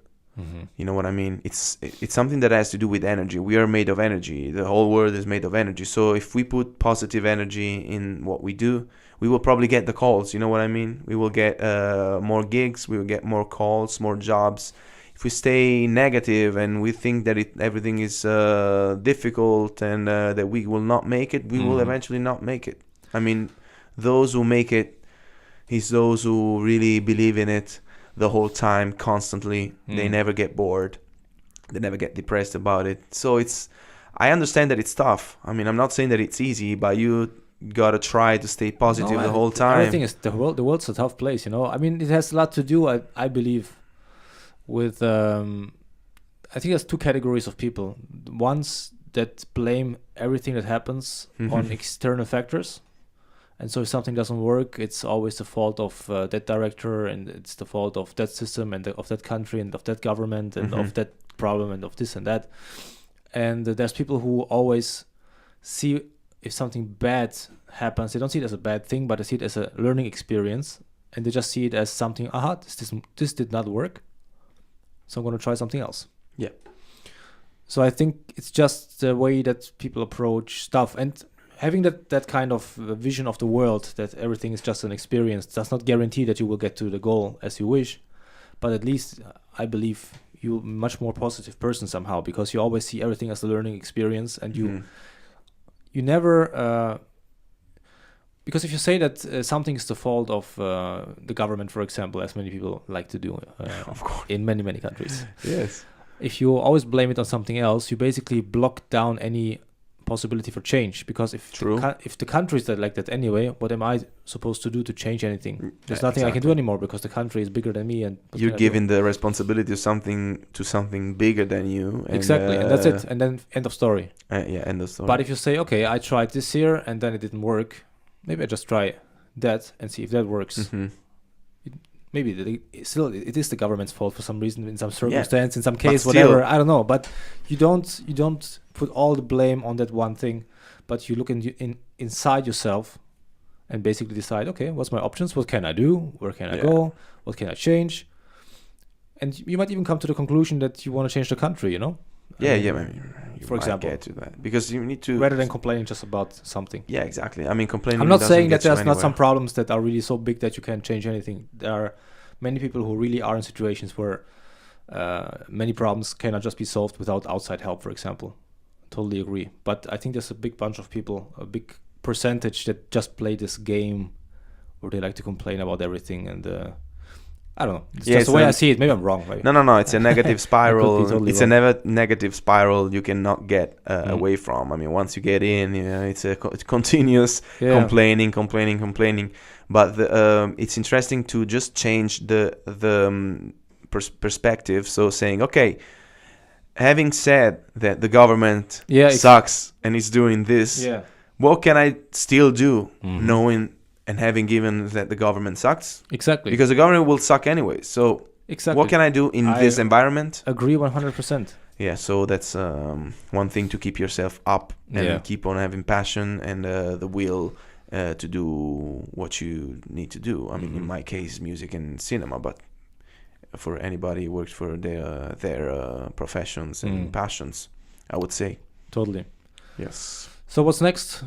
You know what I mean? It's something that has to do with energy. We are made of energy. The whole world is made of energy. So if we put positive energy in what we do, we will probably get the calls. You know what I mean? We will get more gigs. We will get more calls, more jobs. If we stay negative and we think that everything is difficult and that we will not make it, we will eventually not make it. I mean, those who make it is those who really believe in it the whole time, constantly. They never get bored. They never get depressed about it. So I understand that it's tough. I mean, I'm not saying that it's easy, but you gotta try to stay positive the whole time. Everything is the world's a tough place, you know. I mean, it has a lot to do, I believe, with I think there's two categories of people. Ones that blame everything that happens on external factors. And so if something doesn't work, it's always the fault of that director, and it's the fault of that system and of that country and of that government and of that problem and of this and that. And there's people who always see if something bad happens, they don't see it as a bad thing, but they see it as a learning experience, and they just see it as something, this did not work, so I'm going to try something else. Yeah. So I think it's just the way that people approach stuff, and having that kind of vision of the world, that everything is just an experience, does not guarantee that you will get to the goal as you wish, but at least I believe you're a much more positive person somehow, because you always see everything as a learning experience, and you never because if you say that something is the fault of the government, for example, as many people like to do of course, in many countries, yes, if you always blame it on something else, you basically block down any possibility for change, because if the countries are like that anyway, what am I supposed to do to change anything? There's nothing I can do anymore, because the country is bigger than me, and you're giving the responsibility of something to something bigger than you, and, exactly, and that's it, and then end of story. End of story. But if you say, okay, I tried this here and then it didn't work, maybe I just try that and see if that works. Maybe it is the government's fault for some reason, in some circumstance, in some case, whatever, I don't know. But you don't put all the blame on that one thing, but you look inside yourself and basically decide, okay, what's my options? What can I do? Where can I go? What can I change? And you might even come to the conclusion that you want to change the country, you know? For example, get to that, because you need to, rather than complaining just about something. Yeah, exactly. I mean, complaining. I'm not saying that there's anywhere. not some problems that are really so big that you can't change anything. There are many people who really are in situations where many problems cannot just be solved without outside help, for example. Totally agree. But I think there's a big bunch of people, a big percentage, that just play this game where they like to complain about everything, and I don't know. It's just the way I see it. Maybe I'm wrong. Right? No. It's a negative spiral. Totally it's wrong. a negative spiral you cannot get away from. I mean, once you get in, it's continuous complaining. But it's interesting to just change the perspective. So saying, okay, having said that the government sucks and is doing this, Yeah. what can I still do, Mhm. knowing and having given that the government sucks? Exactly. Because the government will suck anyway. So exactly. what can I do in this environment? Agree 100%. Yeah, so that's one thing to keep yourself up and keep on having passion and the will to do what you need to do. I mean, in my case, music and cinema, but for anybody who works for their professions and passions, I would say. Totally. Yes. So what's next?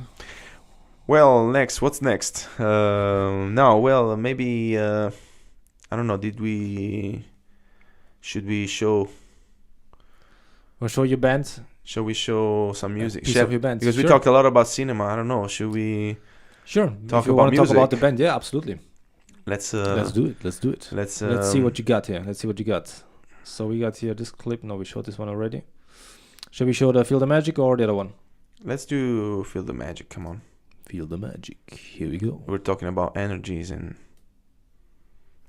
Well, what's next? Maybe, I don't know, should we show... We'll show your band. Shall we show some music? Piece of your band. Because we Sure. talked a lot about cinema. I don't know. Should we Sure. talk if you about want to talk music? about the band, yeah, absolutely. Let's do it. Let's do it. Let's see what you got here. Let's see what you got. So we got here this clip. No, we showed this one already. Shall we show the Feel the Magic or the other one? Let's do Feel the Magic. Come on. Feel the Magic. Here we go. We're talking about energies and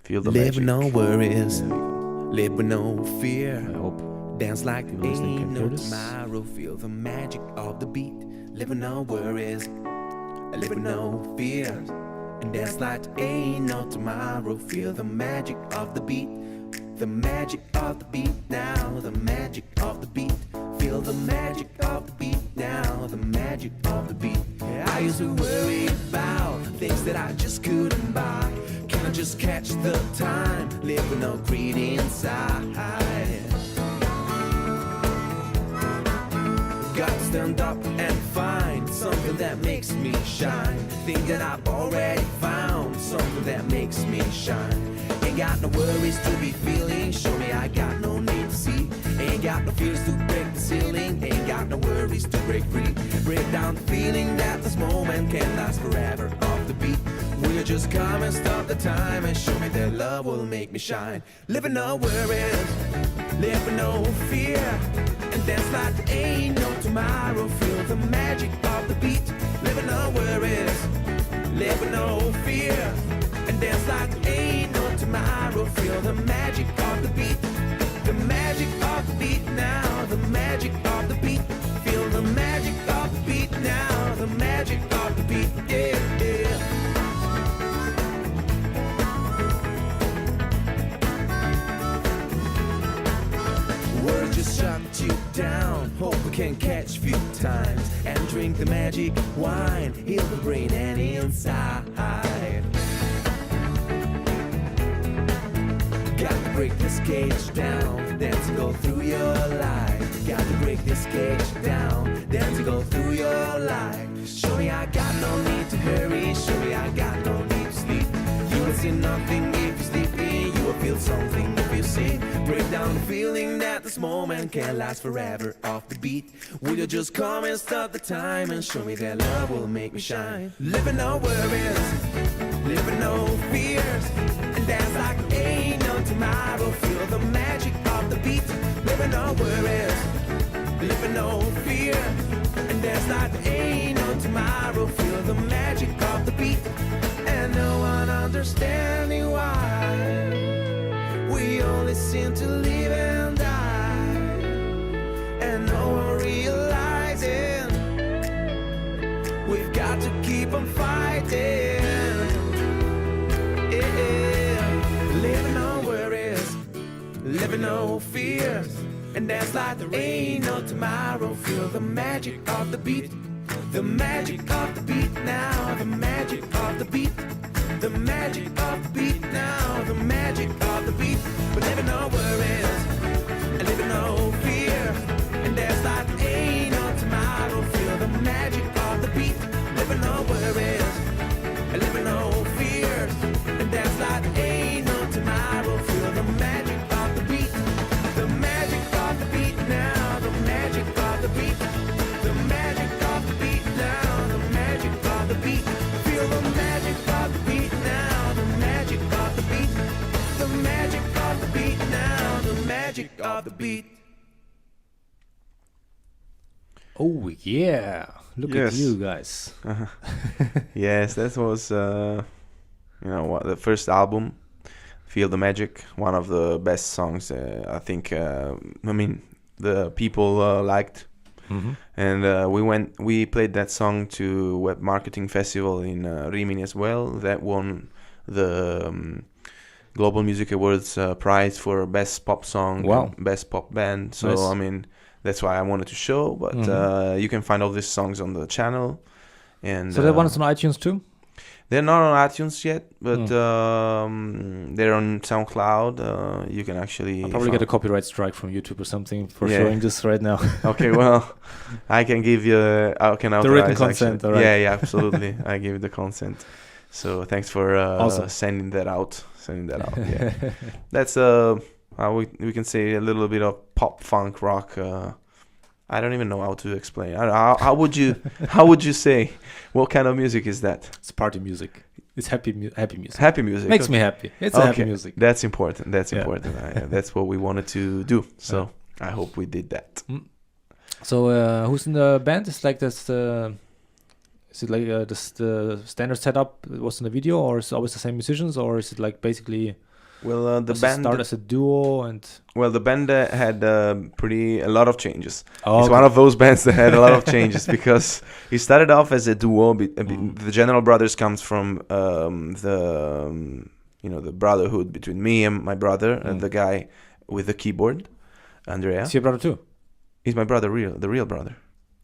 feel the Live magic. with no worries, live with no fear. I hope. Dance like People listening ain't can no hear this. tomorrow. Feel the magic of the beat. Live with no worries, live with no fear. And dance like ain't no tomorrow. Feel the magic of the beat. The magic of the beat now. The magic of the beat. Feel the magic of the beat now. The magic of the beat. I used to worry about things that I just couldn't buy. Can I just catch the time? Live with no greed inside. Got to stand up and find something that makes me shine. Think that I've already found something that makes me shine. Ain't got no worries to be feeling. Show me I got no need to see. Ain't got no fears to break the ceiling. Ain't got no worries to break free. Break down the feeling that this moment can last forever off the beat. Will you just come and stop the time and show me that love will make me shine? Live with no worries, live with no fear. And dance like there ain't no tomorrow. Feel the magic of the beat. Live with no worries, live with no fear. And dance like there ain't no tomorrow. Feel the magic of the beat. The magic of the beat now. The magic of the beat. Feel the magic of the beat now. The magic of the beat. Yeah, yeah. Words just shut you down. Hope we can catch few times and drink the magic wine. Heal the brain and inside. Got to break this cage down, then to go through your life. Got to break this cage down, then to go through your life. Show me I got no need to hurry. Show me I got no need to sleep. You will see nothing if you're sleeping. You will feel something if you see. Break down the feeling that this moment can last forever off the beat. Will you just come and stop the time and show me that love will make me shine? Live with no worries, live with no fears. And dance like ain't no tomorrow. Feel the magic of the beat. Live with no worries, live with no fear. And dance like ain't no tomorrow. Feel the magic of the beat. And no one understanding why we only seem to live and die. And no one realizing we've got to keep on fighting. Living no worries, living no fears. And dance like there ain't no tomorrow. Feel the magic of the beat. The magic of the beat now. The magic of the beat. The magic of the beat now. The magic of the beat. But living no worries, and living no fear. And dance like there ain't no tomorrow. Feel the magic of the beat. Living no worries, and living no fears. And dance like there ain't no tomorrow. Feel the magic of the beat. The magic of the beat now. The magic of the beat. The magic of the beat now. The magic of the beat. Feel the magic of the beat now. The magic of the beat. The magic of the beat now. The magic of the beat. Oh yeah! Look Yes. at you guys. Yes, that was the first album, Feel the Magic, one of the best songs. I think. the people liked. Mm-hmm. And we played that song to Web Marketing Festival in Rimini as well. That won the Global Music Awards prize for best pop song, Wow. and best pop band. So Nice. I mean, that's why I wanted to show. But you can find all these songs on the channel. And So that one is on iTunes too? they're not on iTunes yet, but they're on Soundcloud. You can actually I'll probably get a copyright strike from YouTube or something for Yeah. showing this right now. Okay, well, I can give you. I can authorize The written consent, actually. alright. Yeah, absolutely. I give you the consent. So thanks for Awesome. sending that out. Yeah, that's we can say a little bit of pop funk rock. I don't even know how to explain. How would you say what kind of music is that? It's party music. It's happy music. Happy music. Makes okay. me happy. It's a happy music. That's important. That's Yeah. important. That's what we wanted to do. So I hope we did that. So who's in the band? It's like this. Is it like this the standard setup that was in the video, or is it always the same musicians, or is it like basically Well, the does it band start as a duo and? Well, the band had a lot of changes. Oh, It's one of those bands that had a lot of changes because it started off as a duo. The General Brothers comes from the brotherhood between me and my brother and the guy with the keyboard, Andrea. Is your brother too? He's my brother, the real brother.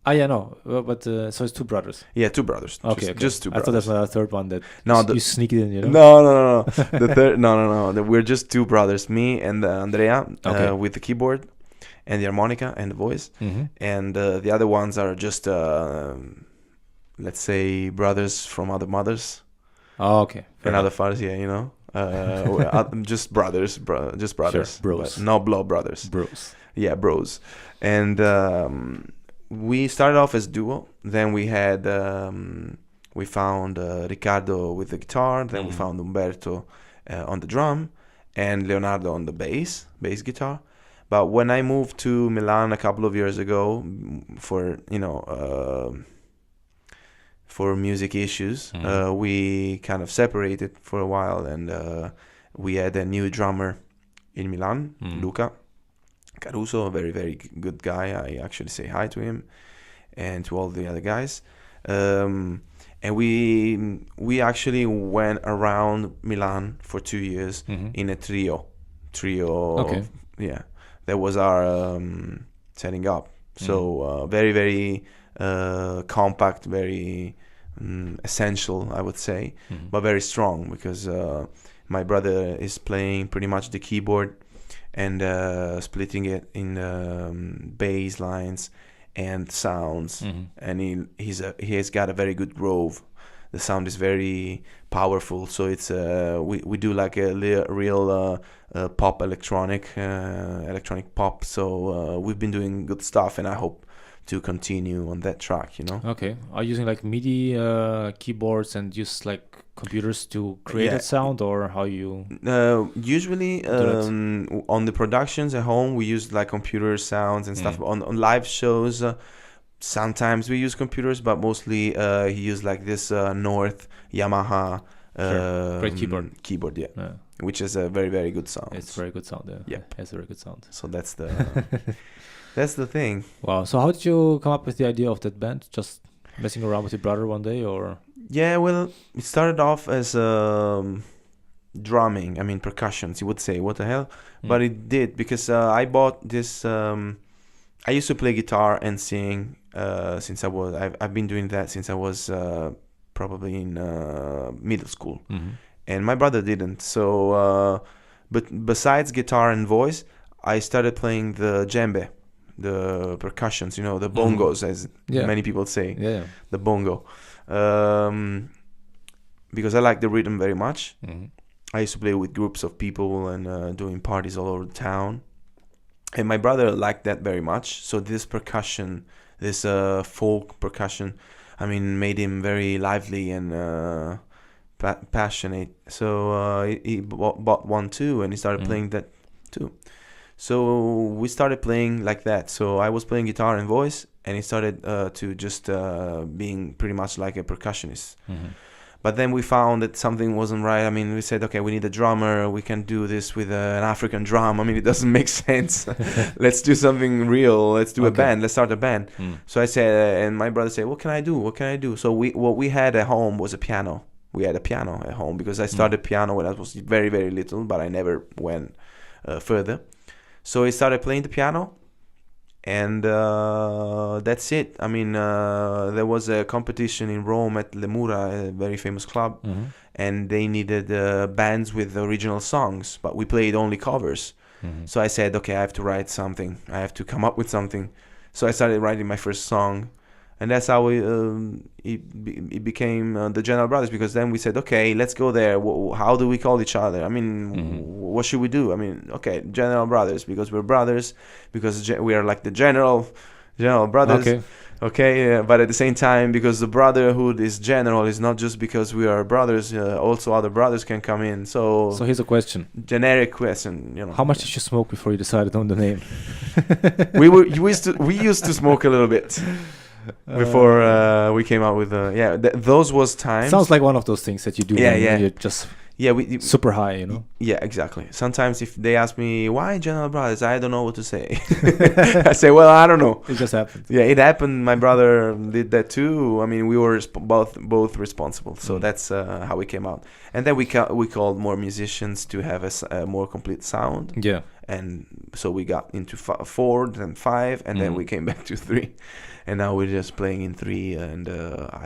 Ah, yeah, no, but so it's two brothers. Yeah, two brothers. Okay, just two I brothers. thought that's a third one that No, you sneak it in, you know? No. The third, no. We're just two brothers. Me and Andrea Okay. with the keyboard and the harmonica and the voice. Mm-hmm. And the other ones are just, let's say, brothers from other mothers Oh, okay. and other fathers. Yeah, you know, just brothers, just brothers, Sure, bros. but no blood brothers. Bros. Yeah, bros. And we started off as duo. Then we had we found Riccardo with the guitar. Then we found Umberto on the drum and Leonardo on the bass guitar. But when I moved to Milan a couple of years ago for for music issues, we kind of separated for a while, and we had a new drummer in Milan, Luca Caruso, a very, very good guy. I actually say hi to him and to all the other guys. And we actually went around Milan for 2 years in a trio. Okay. Yeah, that was our setting up. So very, very compact, very essential, I would say, but very strong, because my brother is playing pretty much the keyboard and splitting it in bass lines and sounds, and he has got a very good groove. The sound is very powerful, so it's we do like a real pop electronic pop. So we've been doing good stuff, and I hope to continue on that track, you know. Okay. Are you using like MIDI keyboards and use like computers to create Yeah. that sound, or how you? Usually on the productions at home we use like computer sounds and stuff. On live shows sometimes we use computers, but mostly he used like this North Yamaha Great keyboard, yeah, Yeah. which is a very, very good sound. It's very good sound. Yeah. Yep. It's a very good sound. So that's the that's the thing. Wow. So how did you come up with the idea of that band? Just messing around with your brother one day, or? Yeah, well, it started off as drumming. I mean, percussions. You would say, what the hell? But it did, because I bought this. I used to play guitar and sing since I've been doing that since I was probably in middle school, and my brother didn't. So, but besides guitar and voice, I started playing the djembe, the percussions. You know, the bongos, as many people say. Yeah. The bongo. Because I like the rhythm very much. I used to play with groups of people and doing parties all over the town. And my brother liked that very much. So this percussion, this folk percussion, I mean, made him very lively and passionate. So he bought one too, and he started playing that too. So we started playing like that. So I was playing guitar and voice, and he started to just being pretty much like a percussionist. But then we found that something wasn't right. I mean, we said, okay, we need a drummer. We can do this with an African drum. I mean, it doesn't make sense. Let's do something real. Let's do a band. Let's start a band. So I said, and my brother said, what can I do? What can I do? So what we had at home was a piano. We had a piano at home because I started piano when I was very, very little, but I never went further. So I started playing the piano. And that's it. I mean, there was a competition in Rome at Le Mura, a very famous club, and they needed bands with original songs, but we played only covers. So I said, okay, I have to write something. I have to come up with something. So I started writing my first song, and that's how it became the General Brothers, because then we said, okay, let's go there. How do we call each other? I mean, what should we do? I mean, okay, General Brothers, because we're brothers, because we are like the General Brothers. Okay, but at the same time, because the brotherhood is general, it's not just because we are brothers, also other brothers can come in. So here's a question. Generic question, you know. How much did you smoke before you decided on the name? we used to smoke a little bit. Before we came out with those was times. Sounds like one of those things that you do when you're just super high, you know. Yeah, exactly. Sometimes if they ask me why General Brothers, I don't know what to say. I say, well, I don't know. It just happened. Yeah, it happened. My brother did that too. I mean, we were both responsible. So that's how we came out. And then we called more musicians to have a more complete sound. Yeah. And so we got into 4, then 5, and then we came back to 3. And now we're just playing in 3, and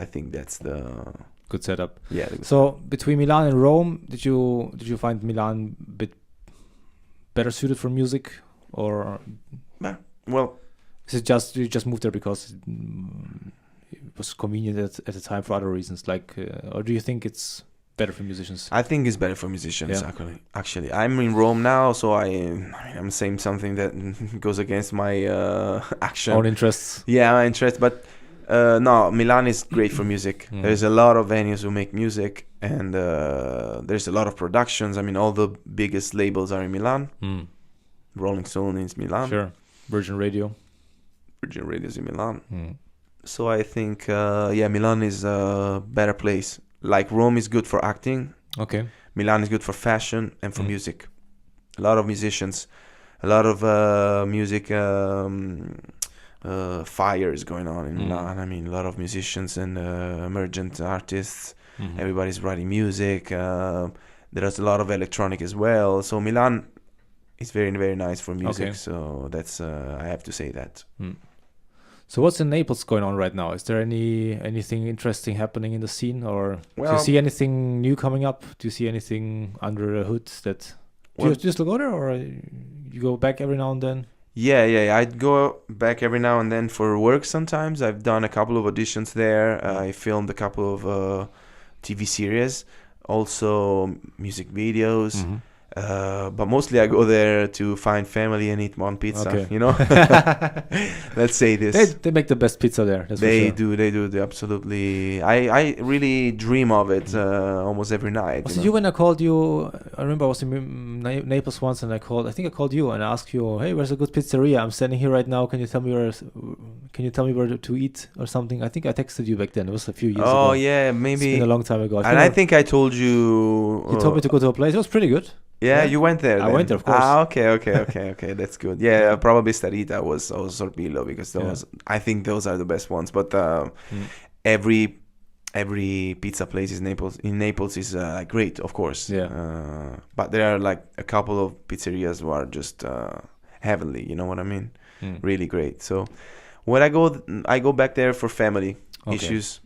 I think that's the good setup. Yeah. So between Milan and Rome, did you find Milan a bit better suited for music, or well, is it just you just moved there because it was convenient at the time for other reasons, like, or do you think it's better for musicians? I think it's better for musicians. Actually, I'm in Rome now, so I'm saying something that goes against my action. Own interests. Yeah, my interest. But no, Milan is great for music. There's a lot of venues who make music, and there's a lot of productions. I mean, all the biggest labels are in Milan. Rolling Stone is Milan. Sure. Virgin Radio is in Milan. So I think Milan is a better place. Like Rome is good for acting. Okay. Milan is good for fashion and for music. A lot of musicians, a lot of music fire is going on in Milan. I mean, a lot of musicians and emergent artists. Everybody's writing music. There's a lot of electronic as well. So Milan is very, very nice for music. Okay. So that's I have to say that. So what's in Naples going on right now? Is there anything interesting happening in the scene, or do you see anything new coming up? Do you see anything under the hood that do you just go there, or you go back every now and then? Yeah. I'd go back every now and then for work sometimes. I've done a couple of auditions there. I filmed a couple of TV series, also music videos. But mostly I go there to find family and eat one pizza, you know. Let's say this. They make the best pizza there. That's they for sure. do absolutely. I really dream of it almost every night. Was it you when I called you? I remember I was in Naples once, and I think I called you and I asked you, hey, where's a good pizzeria? I'm standing here right now. Can you tell me where to eat or something? I think I texted you back then. It was a few years ago. Oh yeah, maybe. It's been a long time ago. I think I told you. You told me to go to a place. It was pretty good. Yeah, you went there. I went there, of course. Okay. That's good. Yeah, probably Starita was Sorbillo, because I think those are the best ones. But every pizza place in Naples is great, of course. Yeah. But there are like a couple of pizzerias who are just heavenly. You know what I mean? Really great. So when I go back there for family issues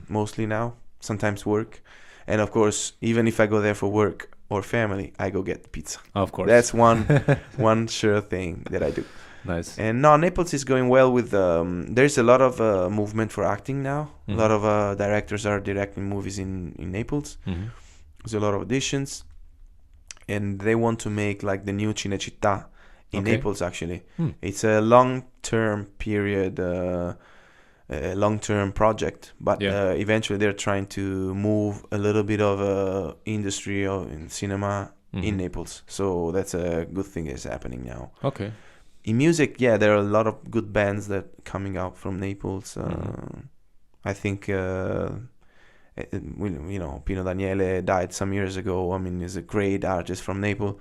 mostly now. Sometimes work, and of course, even if I go there for work or family, I go get pizza. Of course. That's one sure thing that I do. Nice. And no, Naples is going well with there's a lot of movement for acting now. A lot of directors are directing movies in Naples. There's a lot of auditions, and they want to make like the new Cinecittà in Naples. Actually, it's a long-term period, long-term project, but eventually they're trying to move a little bit of industry in cinema in Naples. So that's a good thing that's happening now. Okay. In music, there are a lot of good bands that coming out from Naples. I think Pino Daniele died some years ago. I mean, he's a great artist from Naples.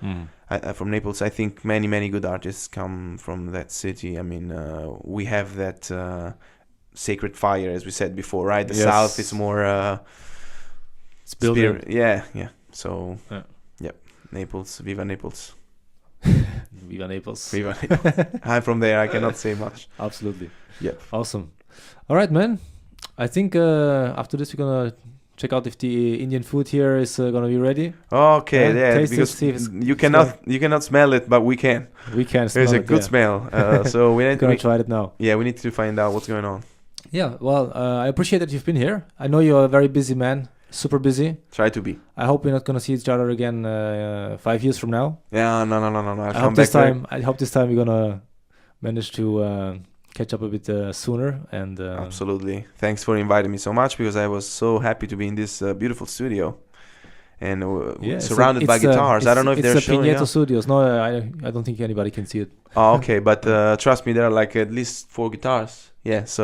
From Naples, I think many good artists come from that city. I mean, we have that sacred fire, as we said before, right? The Yes. south is more It's building. yeah. So, Yeah. yep, Naples, viva Naples, Viva Naples. viva Naples. I'm from there. I cannot say much. Absolutely. Yep. Awesome. All right, man. I think after this we're gonna check out if the Indian food here is gonna be ready. Okay, Yeah, yeah, taste it, because see if it's- you cannot smell it, but we can. We can. There's smell a it, good yeah. smell. So we need We're gonna try it now. we need to find out what's going on. Yeah. Well, I appreciate that you've been here. I know you're a very busy man. Super busy. Try to be. I hope we're not gonna see each other again 5 years from now. Yeah, no. I'll I come hope this back there. time. I hope this time we're gonna manage to catch up a bit sooner. And Absolutely. Thanks for inviting me so much, because I was so happy to be in this beautiful studio and surrounded by guitars. I don't know if they're it's showing Pineto up. Studios. No, I don't think anybody can see it. Oh, okay, but trust me, there are like at least 4 guitars. Yeah, so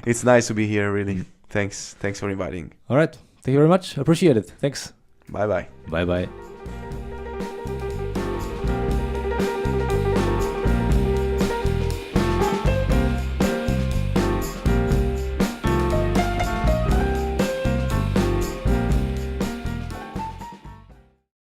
it's nice to be here, really. Thanks for inviting. All right. Thank you very much. Appreciate it. Thanks. Bye. Bye bye.